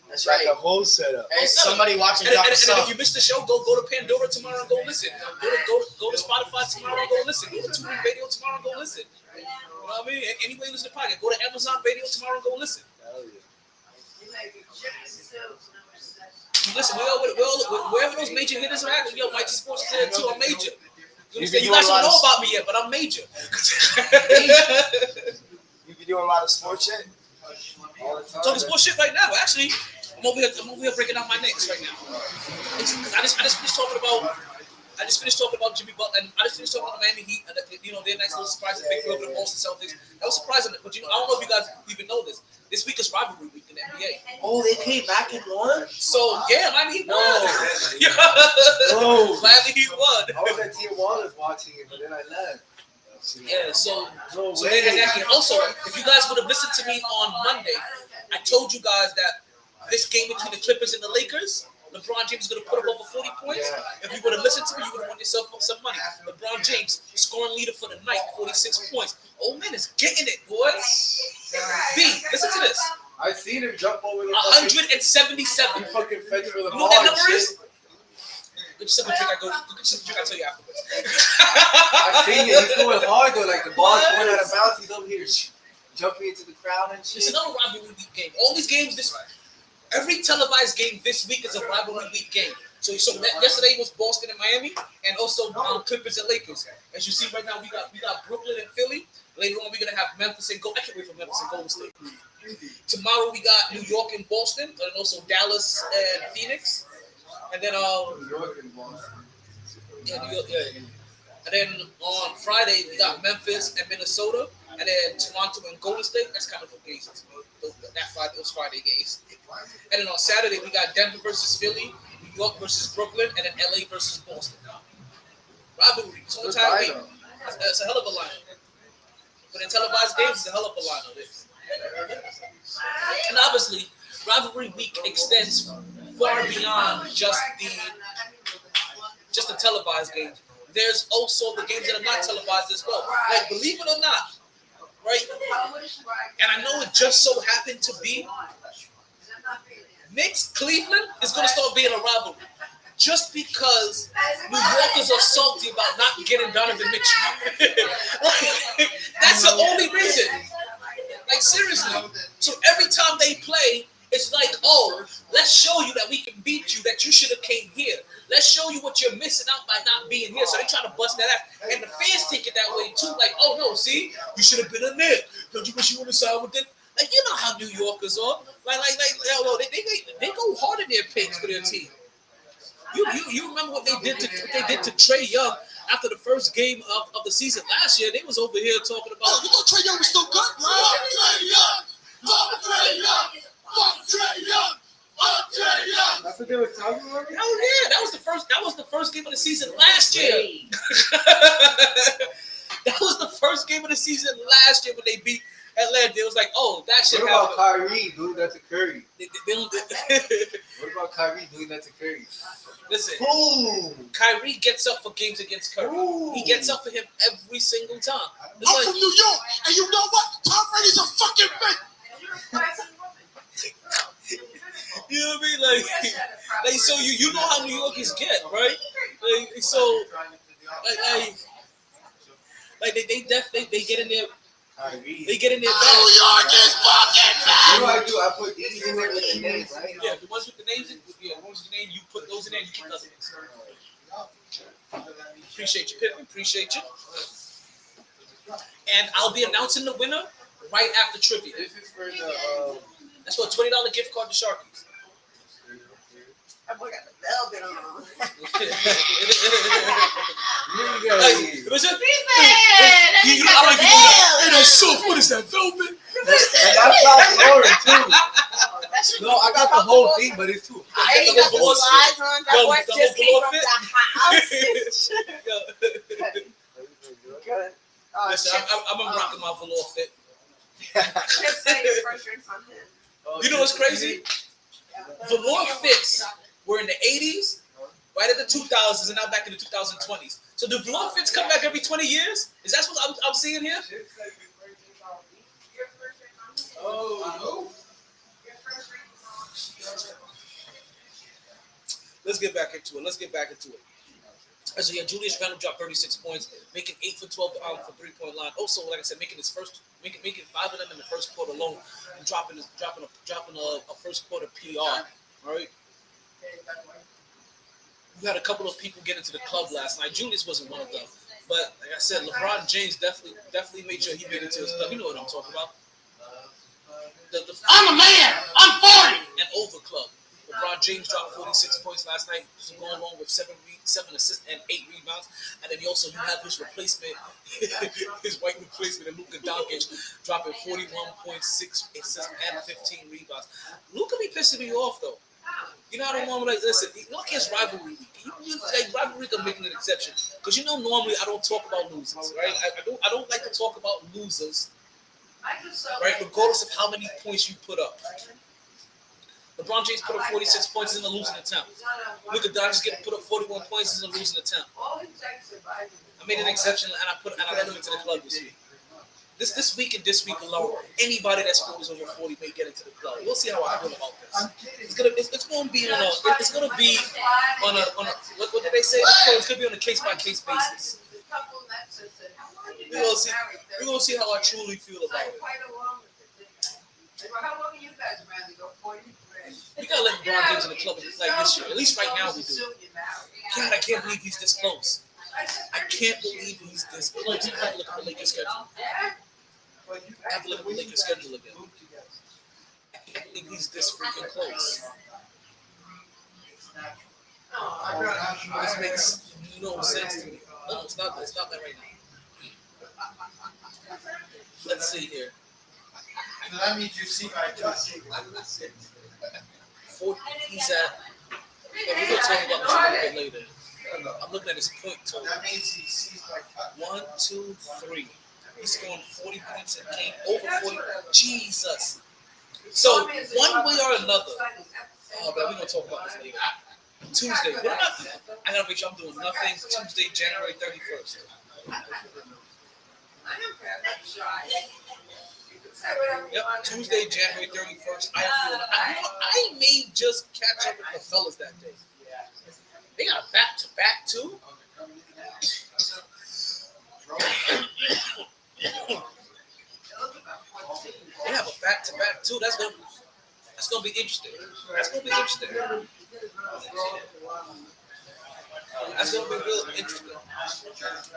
That's Like right. a whole setup. Hey, somebody watching And drop a if sub. you missed the show, go to Pandora tomorrow and go listen. Go to Spotify tomorrow and go listen. Go to TuneIn Radio tomorrow and go listen. You know what I mean? Anyway, listen to podcast. Go to Amazon Radio tomorrow and go listen. Listen, wherever those major hitters are at, yo, MyT Sports is there too. I'm major. You You be understand? You doing guys a lot don't know of- about me yet, but I'm major. You be doing a lot of sports shit? All the time? Talking sports shit right now. Actually, I'm over here breaking down my Knicks right now. I just finished talking about Jimmy Butler, and I just finished talking about the Miami Heat, and their nice little surprise that victory over the Boston Celtics. That was surprising, but I don't know if you guys even know this. This week is rivalry week in the NBA. Oh, they came back and won? So yeah, Miami Heat won. No. Miami Heat won. I was at Tijuana watching it, but then I left. Yeah, so No they had that game. Also, if you guys would have listened to me on Monday, I told you guys that this game between the Clippers and the Lakers, LeBron James is going to put up over 40 points. If you would have listened to me, you would have won yourself some money. LeBron James, scoring leader for the night, 46 points. Old man is getting it, boys. B, listen to this. I seen him jump over the 177. fucking fence for the You know what that number is? Good drink I tell you afterwards. I seen it. He's going hard though. Like the ball's going out of bounds. He's over here jumping into the crowd and It's shit. another rivalry week game. All these games every televised game this week is a rivalry week game. So yesterday was Boston and Miami, and also Clippers and Lakers. As you see right now, we got Brooklyn and Philly. Later on, we're gonna have Memphis and I can't wait for Memphis and Golden State. Tomorrow we got New York and Boston, and also Dallas and Phoenix. And then New York and Boston. New York, yeah. And then on Friday we got Memphis and Minnesota, and then Toronto and Golden State. That's kind of amazing to me. Those Friday games. And then on Saturday we got Denver versus Philly, New York versus Brooklyn, and then LA versus Boston. Rivalry. It's whole entire week. It's a hell of a lineup. But in televised games, it's a hell of a lineup. And obviously, rivalry week extends far beyond just the televised games. There's also the games that are not televised as well. Like, believe it or not, right? And I know it just so happened to be Knicks Cleveland is going to start being a rivalry. Just because New Yorkers are salty about not getting Donovan Mitchell. That's the only reason. Like, seriously. So every time they play, it's like, oh, let's show you that we can beat you, that you should have came here. Let's show you what you're missing out by not being here. So they try to bust that out. And the fans take it that way too. Like, oh no, see, you should have been in there. Don't you wish you would have signed with them? Like, you know how New Yorkers are. They go hard in their paints for their team. You remember what they did to Trae Young after the first game of the season last year? They was over here talking about. Oh, you thought Trae Young was still good? Fuck Trae Young! Fuck Trae Young! Fuck Trae Young! Fuck Trae Young! That's what they were talking about? Oh yeah, that was the first game of the season last year. That was the first game of the season last year when they beat Atlanta. It was like, oh, that shit What about happened. Kyrie doing that to Curry? They don't- What about Kyrie doing that to Curry? Listen, Boom! Kyrie gets up for games against Curry. Ooh. He gets up for him every single time. It's I'm like, from New York, and you know what? Tom Brady's a fucking bitch. you know what I mean? Like so you know how New Yorkers get, right? Like, so they get in there. Kyrie. They get in there. New York is fucking What do bad. I do? I put these in there with the names, right? Yeah, the ones with the names, the ones with the name, you put those in there, you keep those in there. Appreciate you, Pitt. Appreciate you. And I'll be announcing the winner right after trivia. This is for the. That's for a $20 gift card to Sharkey's. That boy got the velvet on. You got Like, was it? He I like it. Hey, that's soft. What is that, velvet? And that's Ralph Lauren too. No, I got the whole thing, but it's too hot. Hey, you got the slides on. That Yo, boy the just whole came from the house. Good. Oh, Listen, I'm rocking my velour fit. Chip said his first drinks on him. You know what's crazy? Velour fits were in the 80s, right at the 2000s, and now back in the 2020s. So do velour fits come back every 20 years? Is that what I'm seeing here? Oh, Let's get back into it. So yeah, Julius Randle dropped 36 points, making 8 for 12 for 3-point line. Also, like I said, making 5 of them in the first quarter alone, and dropping a first quarter PR. All right. We had a couple of people get into the club last night. Julius wasn't one of them. But like I said, LeBron James definitely made sure he made it to his club. You know what I'm talking about. I'm a man. I'm 40. An over club. LeBron James dropped 46 points last night, going along with seven assists and 8 rebounds. And then you have his replacement, his white replacement, Luka Doncic, dropping 41.6 assists and 15 rebounds. Luka be pissing me off though. You know, I don't normally listen. Look, it's rivalry week. Rivalry can make an exception because normally I don't talk about losers, right? I don't like to talk about losers, right? Regardless of how many points you put up. LeBron James put up 46 points in a losing attempt. Luka Doncic put up 41 points in a losing attempt. I made an exception and I let him into the club this week. This week and this week alone, anybody that scores over 40 may get into the club. We'll see how I feel about this. It's gonna be on a what did they say? It's gonna be on a case by case basis. We're gonna see how I truly feel about it. How long are you guys around to go? 40? We gotta let LeBron James in the club like this year. At least right now we do. God, I can't believe he's this close. I can't believe he's this close. I have to look at the Lakers schedule. I have to look at the Lakers schedule again. I can't believe he's this freaking close. This makes no sense to me. No, it's not that right now. Let's see here. So that means you see my touch. He's at. We're gonna talk about this a little bit later. I'm looking at his point total. That means he sees my touch. 1, 2, 3. He's scoring 40 points a game, over 40. Jesus. So one way or another. Oh, but we're gonna talk about this later. Tuesday. I gotta make sure I'm doing nothing. Tuesday, January 31st. Yep, Tuesday, January 31st. I may just catch up with the fellas that day. They got a back-to-back too. They have a back-to-back too. That's gonna be interesting. That's gonna be real interesting.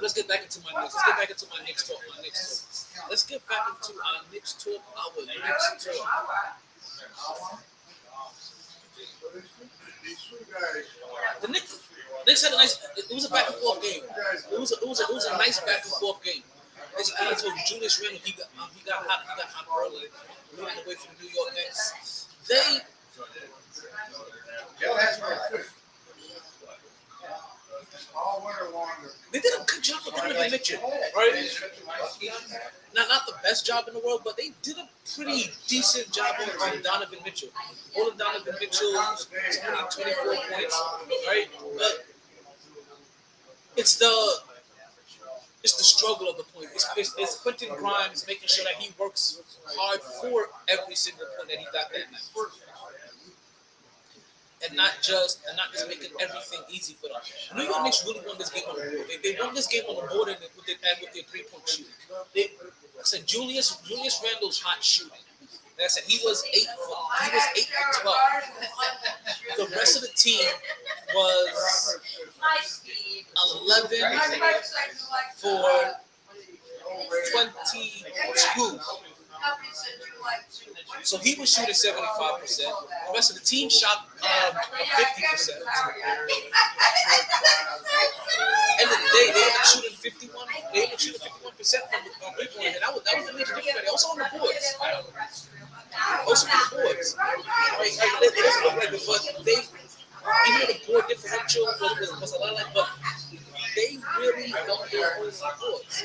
Let's get back into my Knicks. Let's get back into my Knicks talk. Let's get back into our Knicks talk. Our Knicks talk. The Knicks had a nice. It was a back and forth game. It was a nice back and forth game. As I told you, Julius Randle, he got hot early, moving away from the New York Knicks. They did a good job with Donovan Mitchell, right? Not the best job in the world, but they did a pretty decent job on Donovan Mitchell. Holding Donovan Mitchell 24 points, right? But it's the struggle of the point. It's Quentin Grimes making sure that he works hard for every single point that he got that night. And not just making everything easy for them. New York Knicks really won this game on the board. They won this game on the board and with their 3-point shooting. I said Julius Randle's hot shooting. Like I said, he was 8 for 12. The rest of the team was 11 for 22. So he was shooting 75%. The rest of the team shot 50%. End of the day, they ended up shooting 51. They ended up shooting 51% from the 3-point. And that was the major difference. Also on the boards. Right? They just look like it, but they, even though the board differential was a lot like, but they really held their own boards.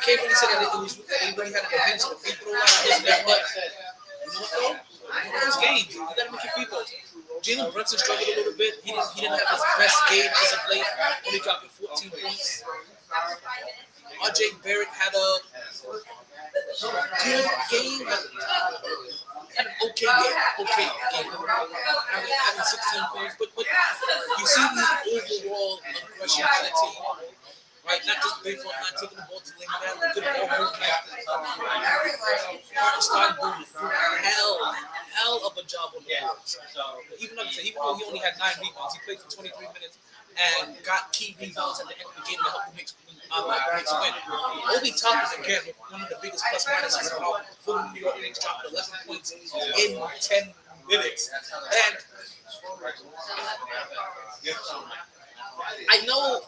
Can't really say that anybody had an advantage of free throw line, but you know what though? Those games, you gotta make your free throws. Jalen Brunson struggled a little bit. He didn't have his best game as of late. Only dropping 14 points. RJ Barrett had a good game. Had an okay game. Having 16 points, but you see the overall aggression by the team. right? Not just big one, not taking the ball to Lincoln, but good ball movement. Stein hell of a job on the boards. Even though he only had 9 rebounds, he played for 23 minutes and got key rebounds at the end of the game to help the Knicks win. Obi Toppin again, one of the biggest plus minuses for the New York Knicks, dropped 11 points in 10 minutes. And I know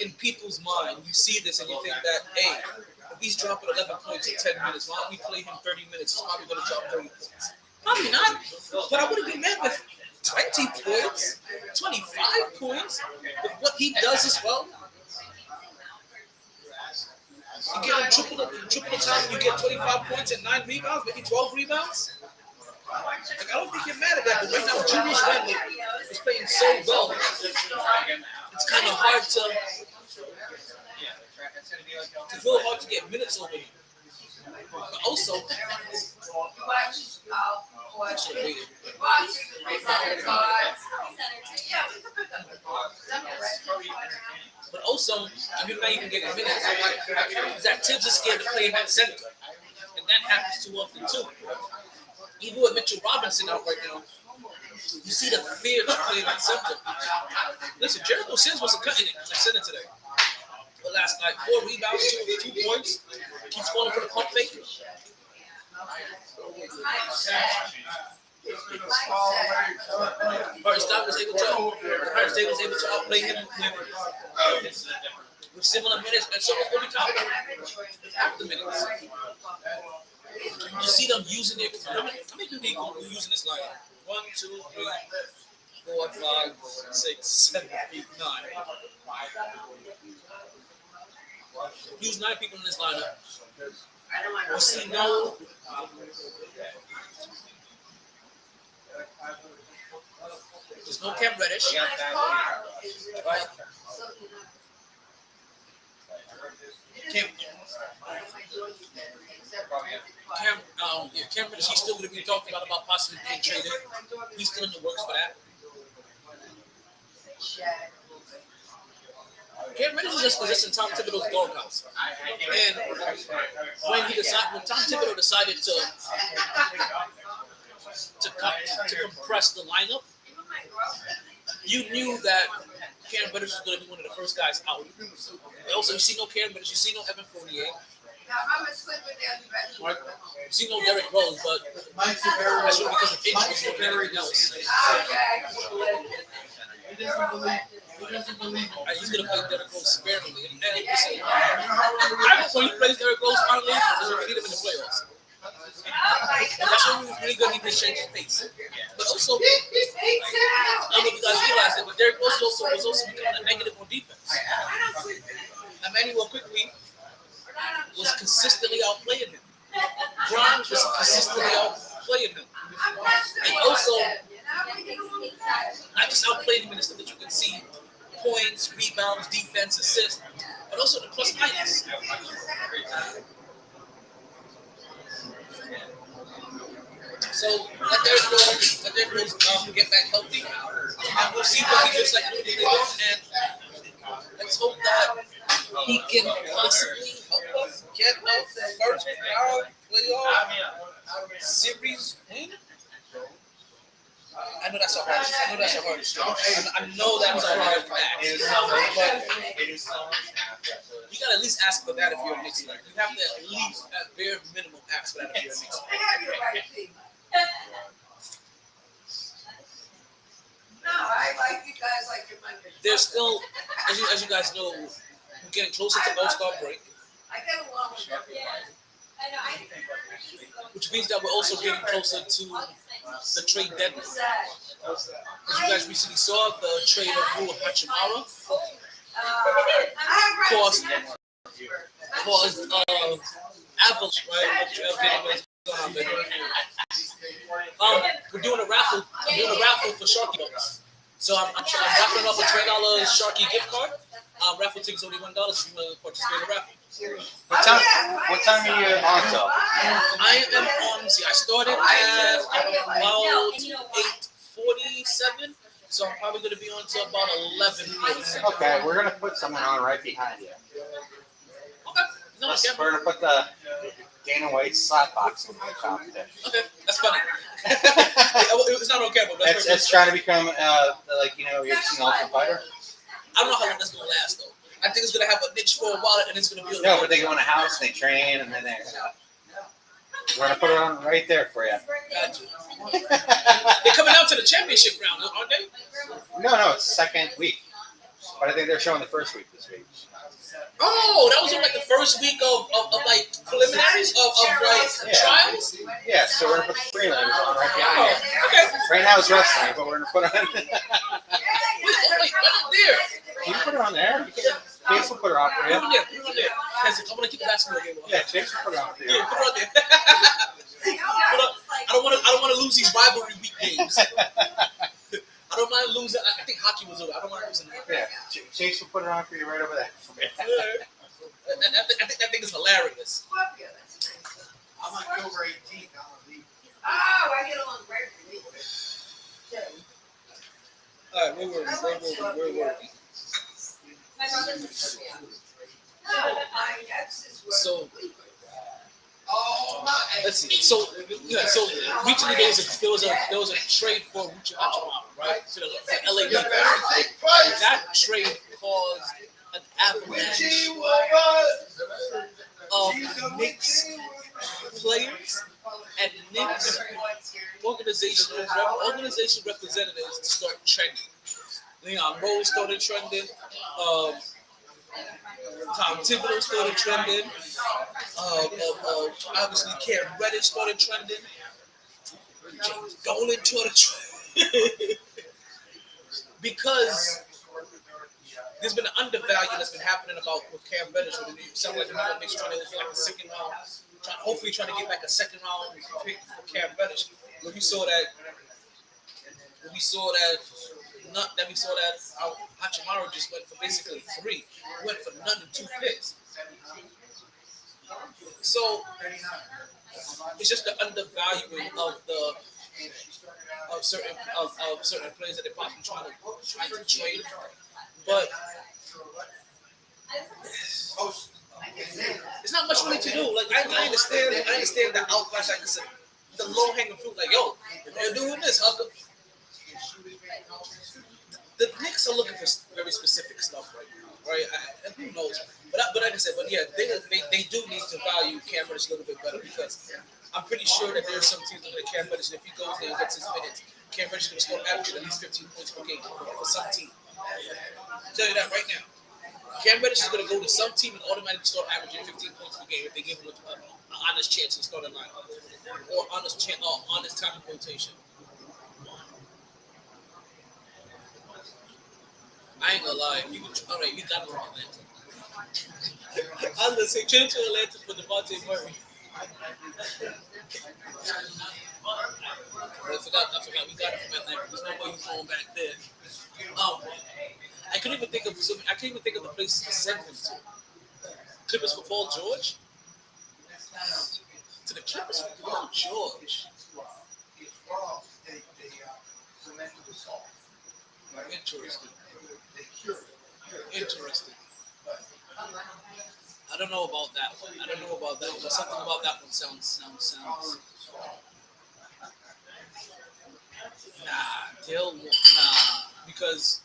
in people's mind, you see this and you think that, hey, if he's dropping 11 points in 10 minutes, why don't we play him 30 minutes? He's probably going to drop 30 points. Probably not, but I wouldn't be mad with 20 points, 25 points, with what he does as well. You get him triple the time, you get 25 points and 9 rebounds, maybe 12 rebounds. Like, I don't think you're mad at that, but right now, Julius Randle is playing so well. It's kind of hard to. It's real hard to get minutes over him. But also, you're not even getting minutes. Zach Tibbs is scared to play him at center, and that happens too often too. Even with Mitchell Robinson out right now, you see the fear to play him at center. Listen, Jericho Sims wasn't cutting it at center today. But last night, 4 rebounds, 2 points. Keeps falling for the pump fake. Hartenstein was able to outplay him with similar minutes, and so was Obi Toppin with half the minutes. You see them using it. How many do they go using this line? 1, 2, 3, 4, 5, 6, 7, 8, 9. Use 9 people in this lineup. You see no. There's no Cam Reddish. Right? Cam Reddish, he's still going to be talking about possibly being traded. He's still in the works for that. Cam Reddish is just in Tom Thibodeau's doghouse. And when Tom Thibodeau decided to compress the lineup, you knew that Cam Reddish was going to be one of the first guys out. Also, you see no Cam Reddish, you see no Evan Fournier. You see no Derrick Rose, but that's really because of injuries more than anything else. He's going to play Derrick Rose sparingly. And I hope when he plays Derrick Rose finally, because we need him in the playoffs. And that's when we really going to need to change his pace. But also, I don't know if you guys realize it, but Derrick Rose was also becoming a negative on defense. Emmanuel quickly was consistently outplaying him. Grimes was consistently outplaying him. And also, not just outplayed him in the stuff that you can see, points, rebounds, defense, assists, but also the plus minus. So let Derrick Rose get back healthy, and we'll see what he looks like moving forward. And let's hope that he can possibly help us get the first round playoff series win. I know that's a hard stretch. I know that's a hard ask. You gotta at least ask for that if you're a Knicks fan. You have to at least, at bare minimum, ask for that if you're a Knicks fan. No, I like you guys like your money. There's still, as you guys know, we're getting closer to All-Star break. I get along with them. Which means that we're also getting closer to the trade deadline. As you guys recently saw, the trade of Rua Hachimura caused Avalanche, right? We're doing a raffle. I'm doing a raffle for Sharkey bucks. So I'm raffling up a $20 Sharkey gift card. Raffle tickets only $1 if you want to participate in the raffle. What time are you on till? I am on. See, I started at about 8:47, So I'm probably gonna be on till about 11:47. Okay, we're gonna put someone on right behind you. Okay. No, We're gonna put the Dana White slap boxing competition. okay, that's funny. It's not on camera. But It's trying to become like you ever seen Ultimate Fighter? I don't know how long that's gonna last though. I think it's gonna have a niche for a while, and it's gonna be. No, but they go in a house and they train, and then we're gonna put it on right there for you. Gotcha. They're coming out to the championship round, aren't they? No, it's second week, but I think they're showing the first week this week. Oh, that was in like the first week of like preliminaries of like trials. Yeah, so we're gonna put the prelims on right behind Oh, you. okay. Right now it's wrestling, but we're gonna put on. Wait, right there. Can you put it on there? Chase will put it on for Put it you. on there. Put it on there. Because I want to keep the basketball game on. Yeah, Chase will put it on for you. Yeah, put it on there. I don't want to lose these rivalry week games. I don't mind losing. I think hockey was over. I don't mind losing that. Yeah, Chase will put it on for you right over there. I think that thing is hilarious. I'm October 18th. I'm gonna leave. Oh, I get along great with you. All right, where were we? My brother's a trivia. No, my exes were. So Oh, let's see. So recently there was a trade for Rucha Hachimura, right? So the LA Lakers. That trade caused an avalanche of Knicks players and Knicks organization representatives to start trending. Leon Rose started trending. Tom Thibodeau started trending. Obviously, Cam Reddish started trending. James Dolan started trending. Because there's been an undervalue that's been happening about with Cam Reddish. It sounds like the New York Knicks trying to get like a second round, hopefully trying to get back a second round pick for Cam Reddish. When we saw that Hachimura just went for basically 3, went for none and 2 picks. So it's just the undervaluing of certain players that they're possibly trying to trade. But it's not much really to do. Like I understand the outclash. Like I said, the low hanging fruit. Like yo, they're doing this. How come? The Knicks are looking for very specific stuff right now, right? And who knows? But like I said, they do need to value Cam Reddish a little bit better because I'm pretty sure that there's some teams looking at Cam Reddish, and if he goes there and gets his minutes, Cam Reddish is going to start averaging at least 15 points per game for some team. I'll tell you that right now. Cam Reddish is going to go to some team and automatically start averaging 15 points per game if they give him an honest chance to start a lineup or honest time of rotation. I ain't gonna lie. All right, you got him from Atlanta. I was gonna say trade him to Atlanta for Devontae Murray. I forgot. We got it from Atlanta. There's no way he's going back there. I couldn't even think of the places to send him to. Clippers for Paul George. To the Clippers for Paul George. Interesting. I don't know about that one. But something about that one sounds. Because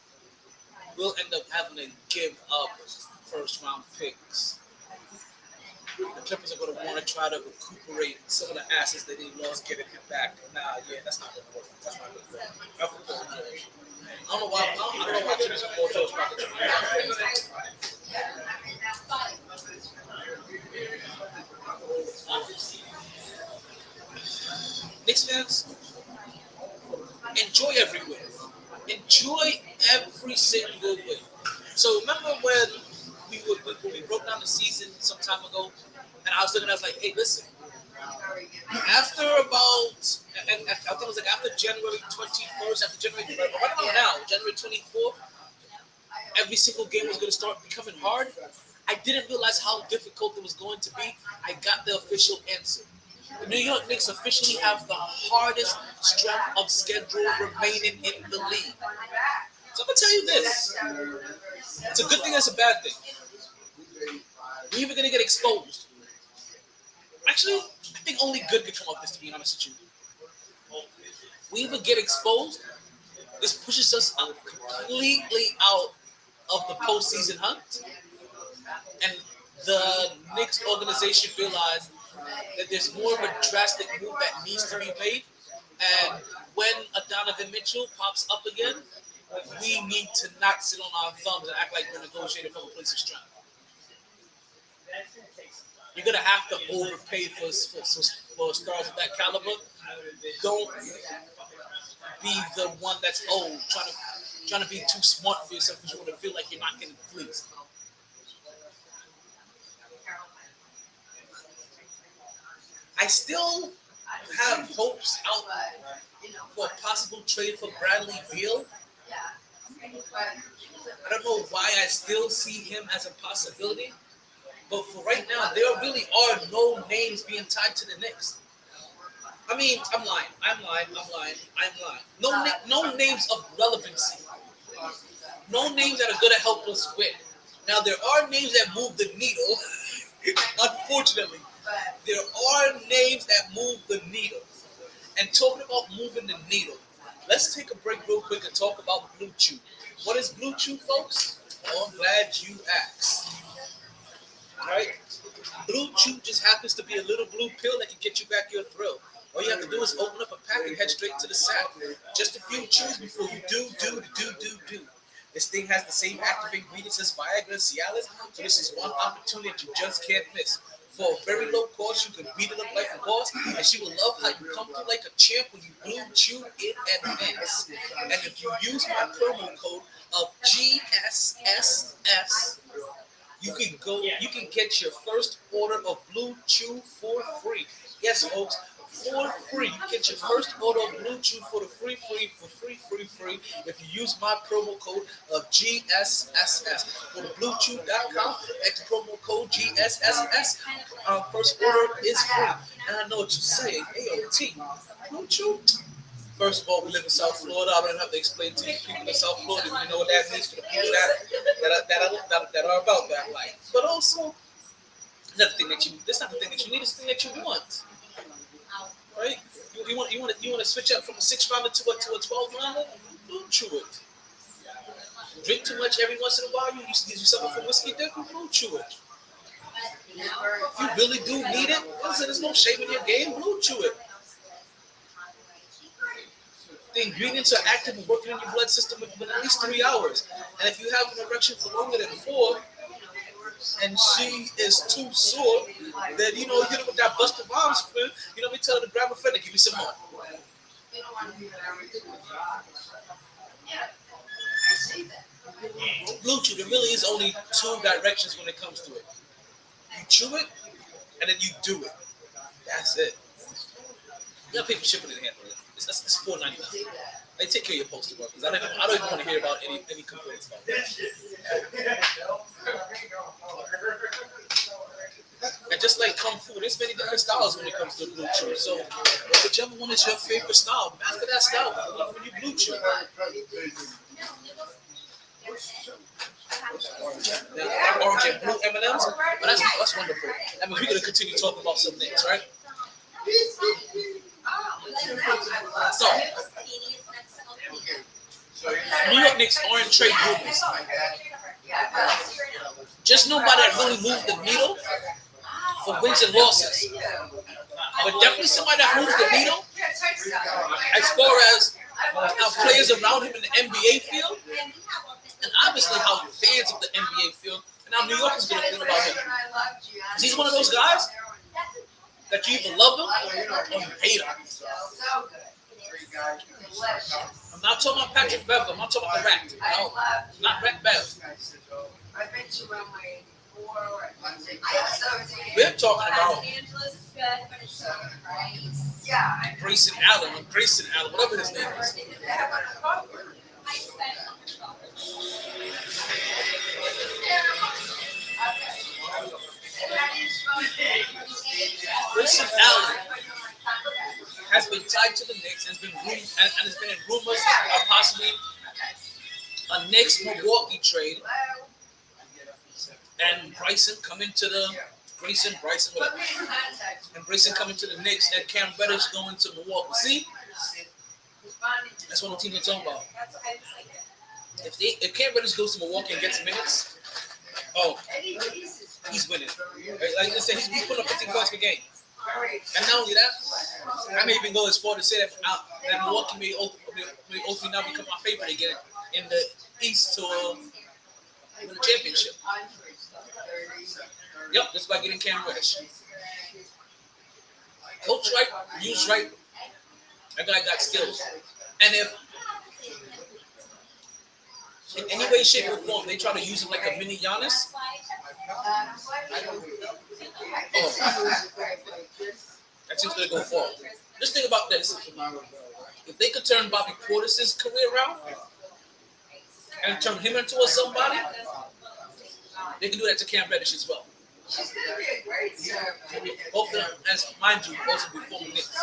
we'll end up having to give up first round picks. The Clippers are going to want to try to recuperate some of the assets that they lost, getting him back. That's not going to work. I don't know why Clippers and Paul George about to Knicks fans, enjoy every win. Enjoy every single win. So remember when we broke down the season some time ago, and I was like, hey, listen. After I think it was like after January 21st, right about now, January 24th, every single game was going to start becoming hard. I didn't realize how difficult it was going to be. I got the official answer. The New York Knicks officially have the hardest strength of schedule remaining in the league. So I'm gonna tell you this: it's a good thing, it's a bad thing. We're either gonna get exposed. Actually, I think only good could come of this, to be honest with you. We either get exposed. This pushes us completely out of the postseason hunt, and the Knicks organization realized that there's more of a drastic move that needs to be made. And when a Donovan Mitchell pops up again, we need to not sit on our thumbs and act like we're negotiating from a place of strength. You're gonna have to overpay for stars of that caliber. Don't be the one that's old, trying to be too smart for yourself because you want to feel like you're not getting fleeced. I still have hopes out for a possible trade for Bradley Beal. I don't know why I still see him as a possibility, but for right now, there really are no names being tied to the Knicks. I mean, I'm lying. No names of relevancy. No names that are going to help us win. Now, there are names that move the needle. Unfortunately, there are names that move the needle. And talking about moving the needle, let's take a break real quick and talk about Blue Chew. What is Blue Chew, folks? Oh, I'm glad you asked. All right? Blue Chew just happens to be a little blue pill that can get you back your thrill. All you have to do is open up a pack and head straight to the sack. Just a few chews before you do. This thing has the same active ingredients as Viagra and Cialis, so this is one opportunity that you just can't miss. For a very low cost, you can beat it up like a boss, and she will love how you come through like a champ when you Blue Chew in advance. And if you use my promo code of GSSS, you can get your first order of Blue Chew for free. Yes, folks, for free. You get your first order of Blue Chew for the free if you use my promo code of GSSS. Go to BlueChew.com, enter promo code GSSS. First order is free. And I know what you're saying, AOT, Blue Chew. First of all, we live in South Florida. I don't have to explain to you people in South Florida. You know what that means for the people that are about that life. But also, it's not the thing that you need. It's the thing that you want. Right? You want to switch up from a 6-rounder to a 12-rounder? Blue Chew it. Drink too much every once in a while. You suffer from whiskey dick. Blue Chew it. If you really do need it, listen, there's no shame in your game. Blue Chew it. The ingredients are active and working in your blood system within at least 3 hours. And if you have an erection for longer than 4, and she is too sore, then you hit her with that Buster Rhymes food. We tell her to grab a friend and give me some more. Blue Chew, there really is only 2 directions when it comes to it. You chew it, and then you do it. That's it. You gotta pay for shipping and handling. It's $4.99. They take care of your postal workers. I don't even want to hear about any complaints about that. And just like Kung Fu, there's many different styles when it comes to Blue Chew. So whichever one is your favorite style, master that style when you Blue Chew. Now, orange and blue M&Ms, but that's wonderful. I mean, we're gonna continue talking about some things, right? So, New York Knicks are in trade rumors. Just nobody that really moved the needle for wins and losses. But definitely somebody that moves the needle as far as how players around him in the NBA feel, and obviously how fans of the NBA feel, and how New York is going to feel about him. Because he's one of those guys that you either love him or you hate him. I'm not talking about Patrick Beverly. I'm not talking about the Rat. No, not Rat Bev. We're talking about Grayson Allen, whatever his name is. Grayson Allen has been tied to the Knicks, and has been in rumors of possibly a Knicks Milwaukee trade, and whatever. And Bryson coming to the Knicks, and Cam Reddish going to Milwaukee. See, that's what the teams are talking about. If Cam Reddish goes to Milwaukee and gets minutes, he's winning. Like I said, he's putting up 15 points per game. And not only that, I may even go as far to say that Milwaukee may ultimately now become my favorite again in the East to win the championship. Yep, just by getting Cam Reddish. Coach right, used right. That guy got skills. And if in any way, shape, or form they try to use him like a mini Giannis, that team's gonna go far. Just think about this: if they could turn Bobby Portis's career around and turn him into a somebody, they can do that to Cam Reddish as well. She's gonna be a great server. Both of them, as mind you, also be former Knicks.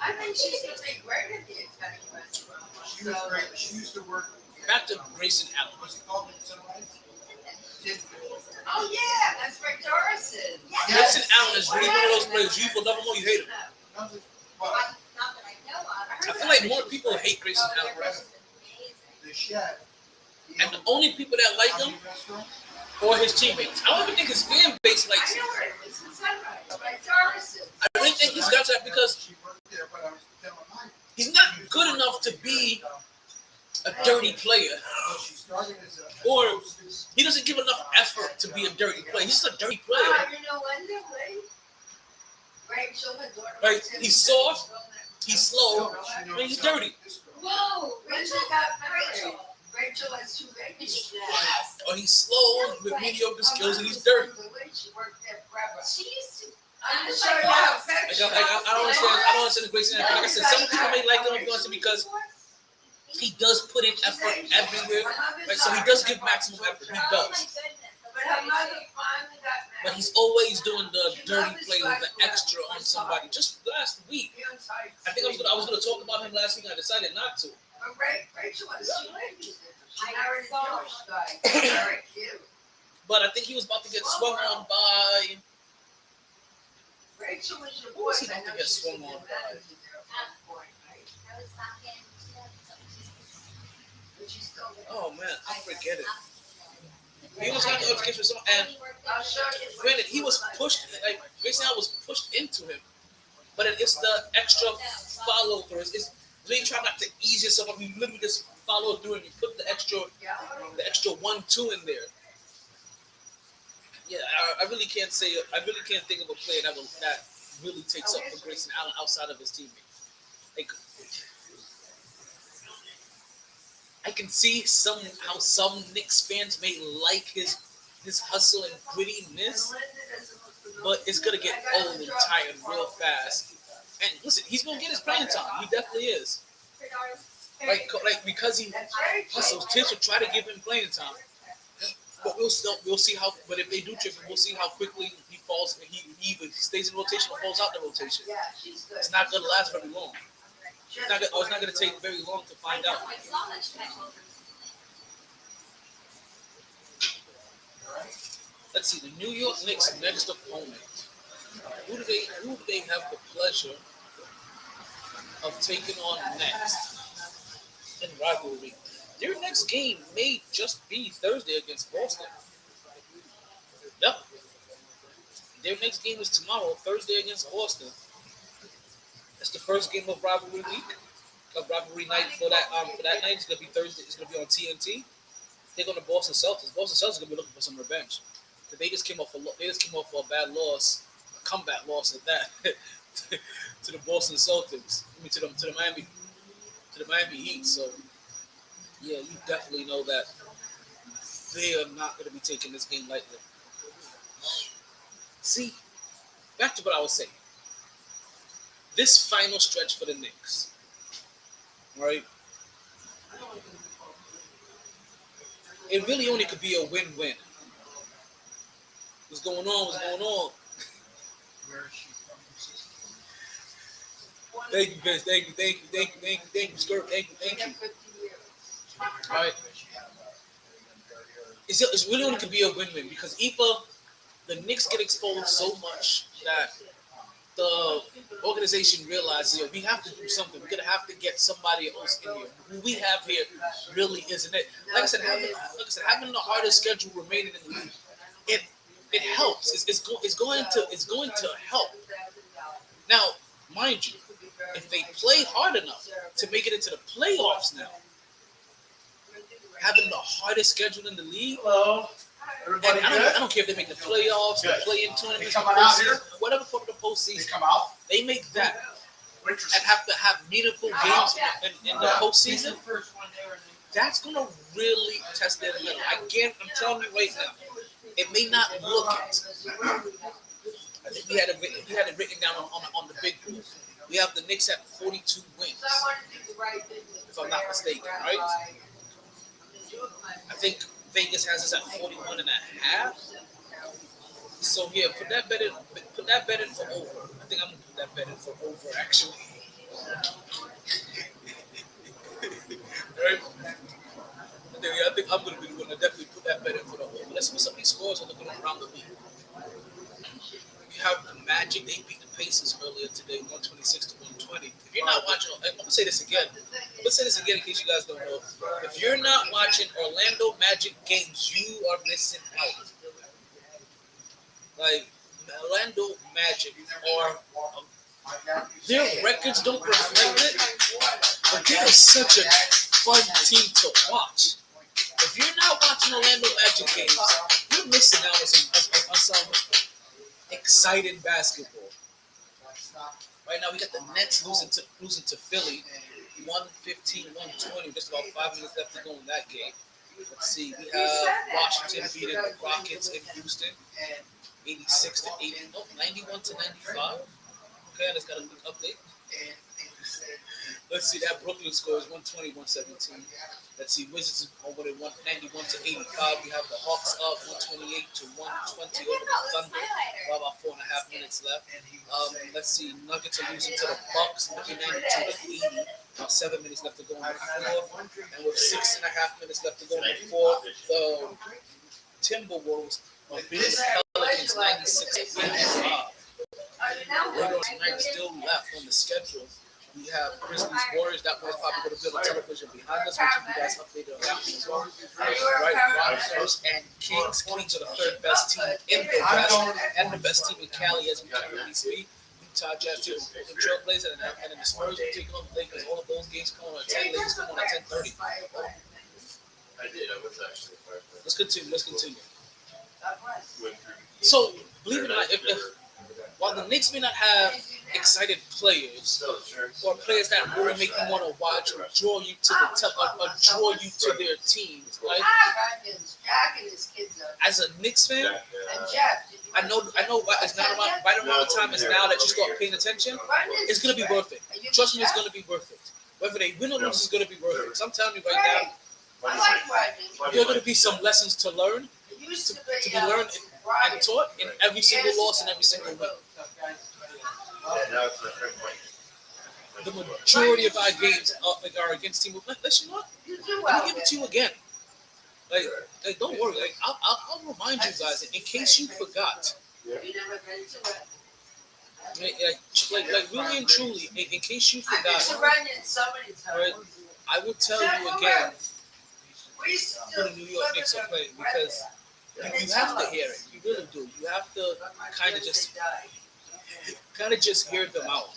I think she's gonna be great at the Italian restaurant. She was great. She used to work. Back to Grayson Allen. What's it called? Oh yeah, that's Rick Dorison. Grayson Allen is really one of those players. You either love him or you hate him. I feel like more people hate Grayson Allen. The chef. And the only people that like him are his teammates. I don't even think his fan base likes him. I really think he's got that because he's not good enough to be a dirty player. Or he doesn't give enough effort to be a dirty player. He's just a dirty player. Like, he's soft, he's slow, and he's dirty. Whoa, Rachel got married. Rachel has 2 babies now. Or he's slow with mediocre skills and he's dirty. She worked there forever. She used to. I'm just showing you how I don't understand the Grayson Allen. Like I said, some people may like him because he does put in effort everywhere. Like, so he does give maximum effort. He does. But her mother finally got married. But he's always doing the dirty play with the extra on somebody. Just last week, I think I was gonna talk about him last week. I decided not to. But Rachel was 2 babies. She married a Jewish guy. Very cute. But I think he was about to get swung on by. Rachel was your Who was he boy. about to get swung on? I was talking. But she's still there. Oh man, I forget it. He was having altercation with someone, and I'll show you. granted, he was pushed. Like Grayson Allen was pushed into him, but it's the extra follow through. It's really try not to ease yourself up. You literally just follow through and you put the extra 1-2 in there. Yeah, I really can't think of a player that really takes up for Grayson Allen outside of his teammates. Like, I can see how some Knicks fans may like his hustle and grittiness, but it's gonna get old and tired real fast. And listen, he's gonna get his playing time. He definitely is. Like because he hustles, teams will try to give him playing time. But we'll see how. But if they do trick him, we'll see how quickly he falls. He either stays in rotation or falls out the rotation. It's not gonna last very long. It's not gonna take very long to find out. Let's see the New York Knicks' next opponent. Who do they have the pleasure of taking on next in rivalry? Their next game may just be Thursday against Boston. Yep. Their next game is tomorrow, Thursday against Boston. That's the first game of rivalry week, of rivalry night for that night. It's gonna be Thursday. It's gonna be on TNT. They're going to Boston Celtics. Boston Celtics are gonna be looking for some revenge. They just came off a bad loss, a comeback loss at that, to the Boston Celtics. I mean, to the Miami Heat. So yeah, you definitely know that they are not going to be taking this game lightly. See, back to what I was saying. This final stretch for the Knicks, right? It really only could be a win-win. What's going on? Where is she from? Thank you, Vince. Thank you. Skirt. Thank you. All right. It's really only could be a win-win because either the Knicks get exposed so much that the organization realizes, we have to do something. We're gonna have to get somebody else in here. Who we have here really isn't it. Like I said, having the hardest schedule remaining in the league, it helps. It's going to help. Now, mind you, if they play hard enough to make it into the playoffs now, having the hardest schedule in the league. And I don't care if they make the playoffs, the play-in tournament, whatever part of the postseason. They make that and have to have meaningful games in the postseason. That's gonna really test their limit. Again, I'm telling you right now, it may not look it. I think we had it written down on the big board. We have the Knicks at 42 wins, if I'm not mistaken, right? I think Vegas has us at 41 and a half. So yeah, put that bet in for over. I think I'm gonna put that bet in for over actually. Right? I think I'm gonna be the one to definitely put that bet in for the over. Let's see what some of these scores are looking around the league. We have the Magic, they beat the Pacers earlier today, 126-120. If you're not watching, I'm gonna say this again. Let's say this again in case you guys don't know. If you're not watching Orlando Magic games, you are missing out. Like Orlando Magic, or their records don't reflect it, but they're such a fun team to watch. If you're not watching Orlando Magic games, you're missing out on some exciting basketball. Right now, we got the Nets losing to Philly, 115-120. Just about 5 minutes left to go in that game. Let's see. We have Washington beating the Rockets in Houston, 86-80. 91-95. Okay, I just got a quick update. Let's see. That Brooklyn score is 120-117. Let's see. Wizards over at 91-85. We have the Hawks up 128-120 over the Thunder. About 4.5 minutes left. Let's see. Nuggets are losing to the Bucks, 92-80. About 7 minutes left to go in the fourth. And with 6.5 minutes left to go in the fourth, the Timberwolves are beating the Pelicans 96-85. Tonight still left on the schedule. We have Grizzlies Warriors. That one's probably going to be on the television behind us. We'll keep you guys updated on that one as well. Right, Raptors and Kings. Kings are the third best team in the West and the best team in Cali as we currently speak. Utah Jazz taking on the Trailblazers, and then the Spurs are taking on the Lakers. All of those games come on at 10. Lakers come on at 10:30. Let's continue. So, believe it or not, while the Knicks may not have excited players or players that really make you want to watch or draw you to their teams, right? As a Knicks fan, I know it's not right around the time is now that you start paying attention. It's gonna be worth it. Trust me, it's gonna be worth it. Whether they win or lose, it's gonna be worth it. So I'm telling you right now, there are gonna be some lessons to learn, to be learned and taught in every single loss and every single win. The majority of our games are against teams. Listen, what? Let me give it to you again. Like don't worry. Like, I'll remind you guys in case you forgot. Like really and truly, in case you forgot. Right, I will tell you again who the New York Knicks are playing because you have to hear it. You really do. You have to kind of just hear them out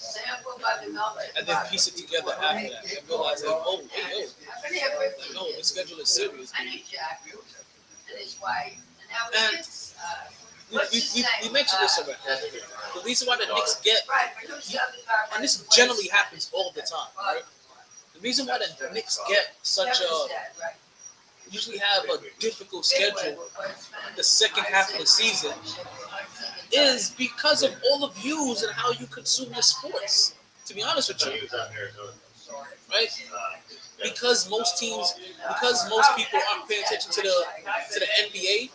and then piece it together after that and realize that, oh, hey, no, the schedule is serious. And we mentioned this already. The reason why the Knicks get, and this generally happens all the time, right? The reason why the Knicks get usually have a difficult schedule the second half of the season is because of all the views and how you consume your sports. To be honest with you, right? Because most people aren't paying attention to the NBA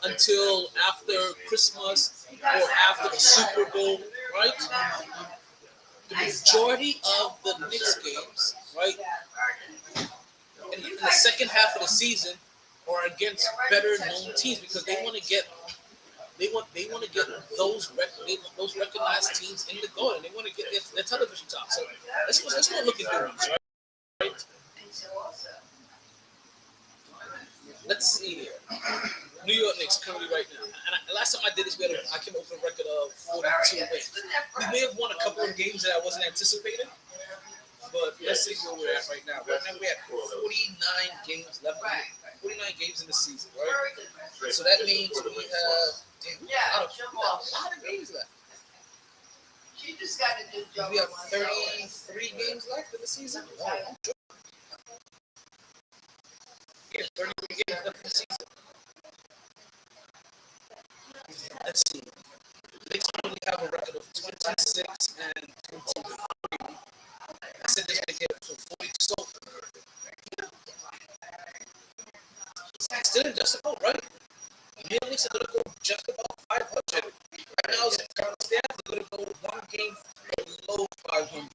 until after Christmas or after the Super Bowl, right? The majority of the Knicks games, right, in the second half of the season, are against better known teams because they want to get those those recognized teams in the Garden. They want to get their television time. So let's go look at those, right? Let's see here. New York Knicks currently right now. And last time I did this, I came up with a record of 42 wins. We may have won a couple of games that I wasn't anticipating, but let's see where we're at right now. Right now we're at 49 games left. 49 games in the season, right? So that means we have a lot of games left. She just got a good job. We have 33 games left in the season. Wow. Yeah, 33 games left in the season. Let's see. Knicks only have a record of 26 and 23. I said they're going to get to 40. So, still just about right. The Knicks are going to go just about 500. Right now, as it currently stands, they're going to go one game below 500.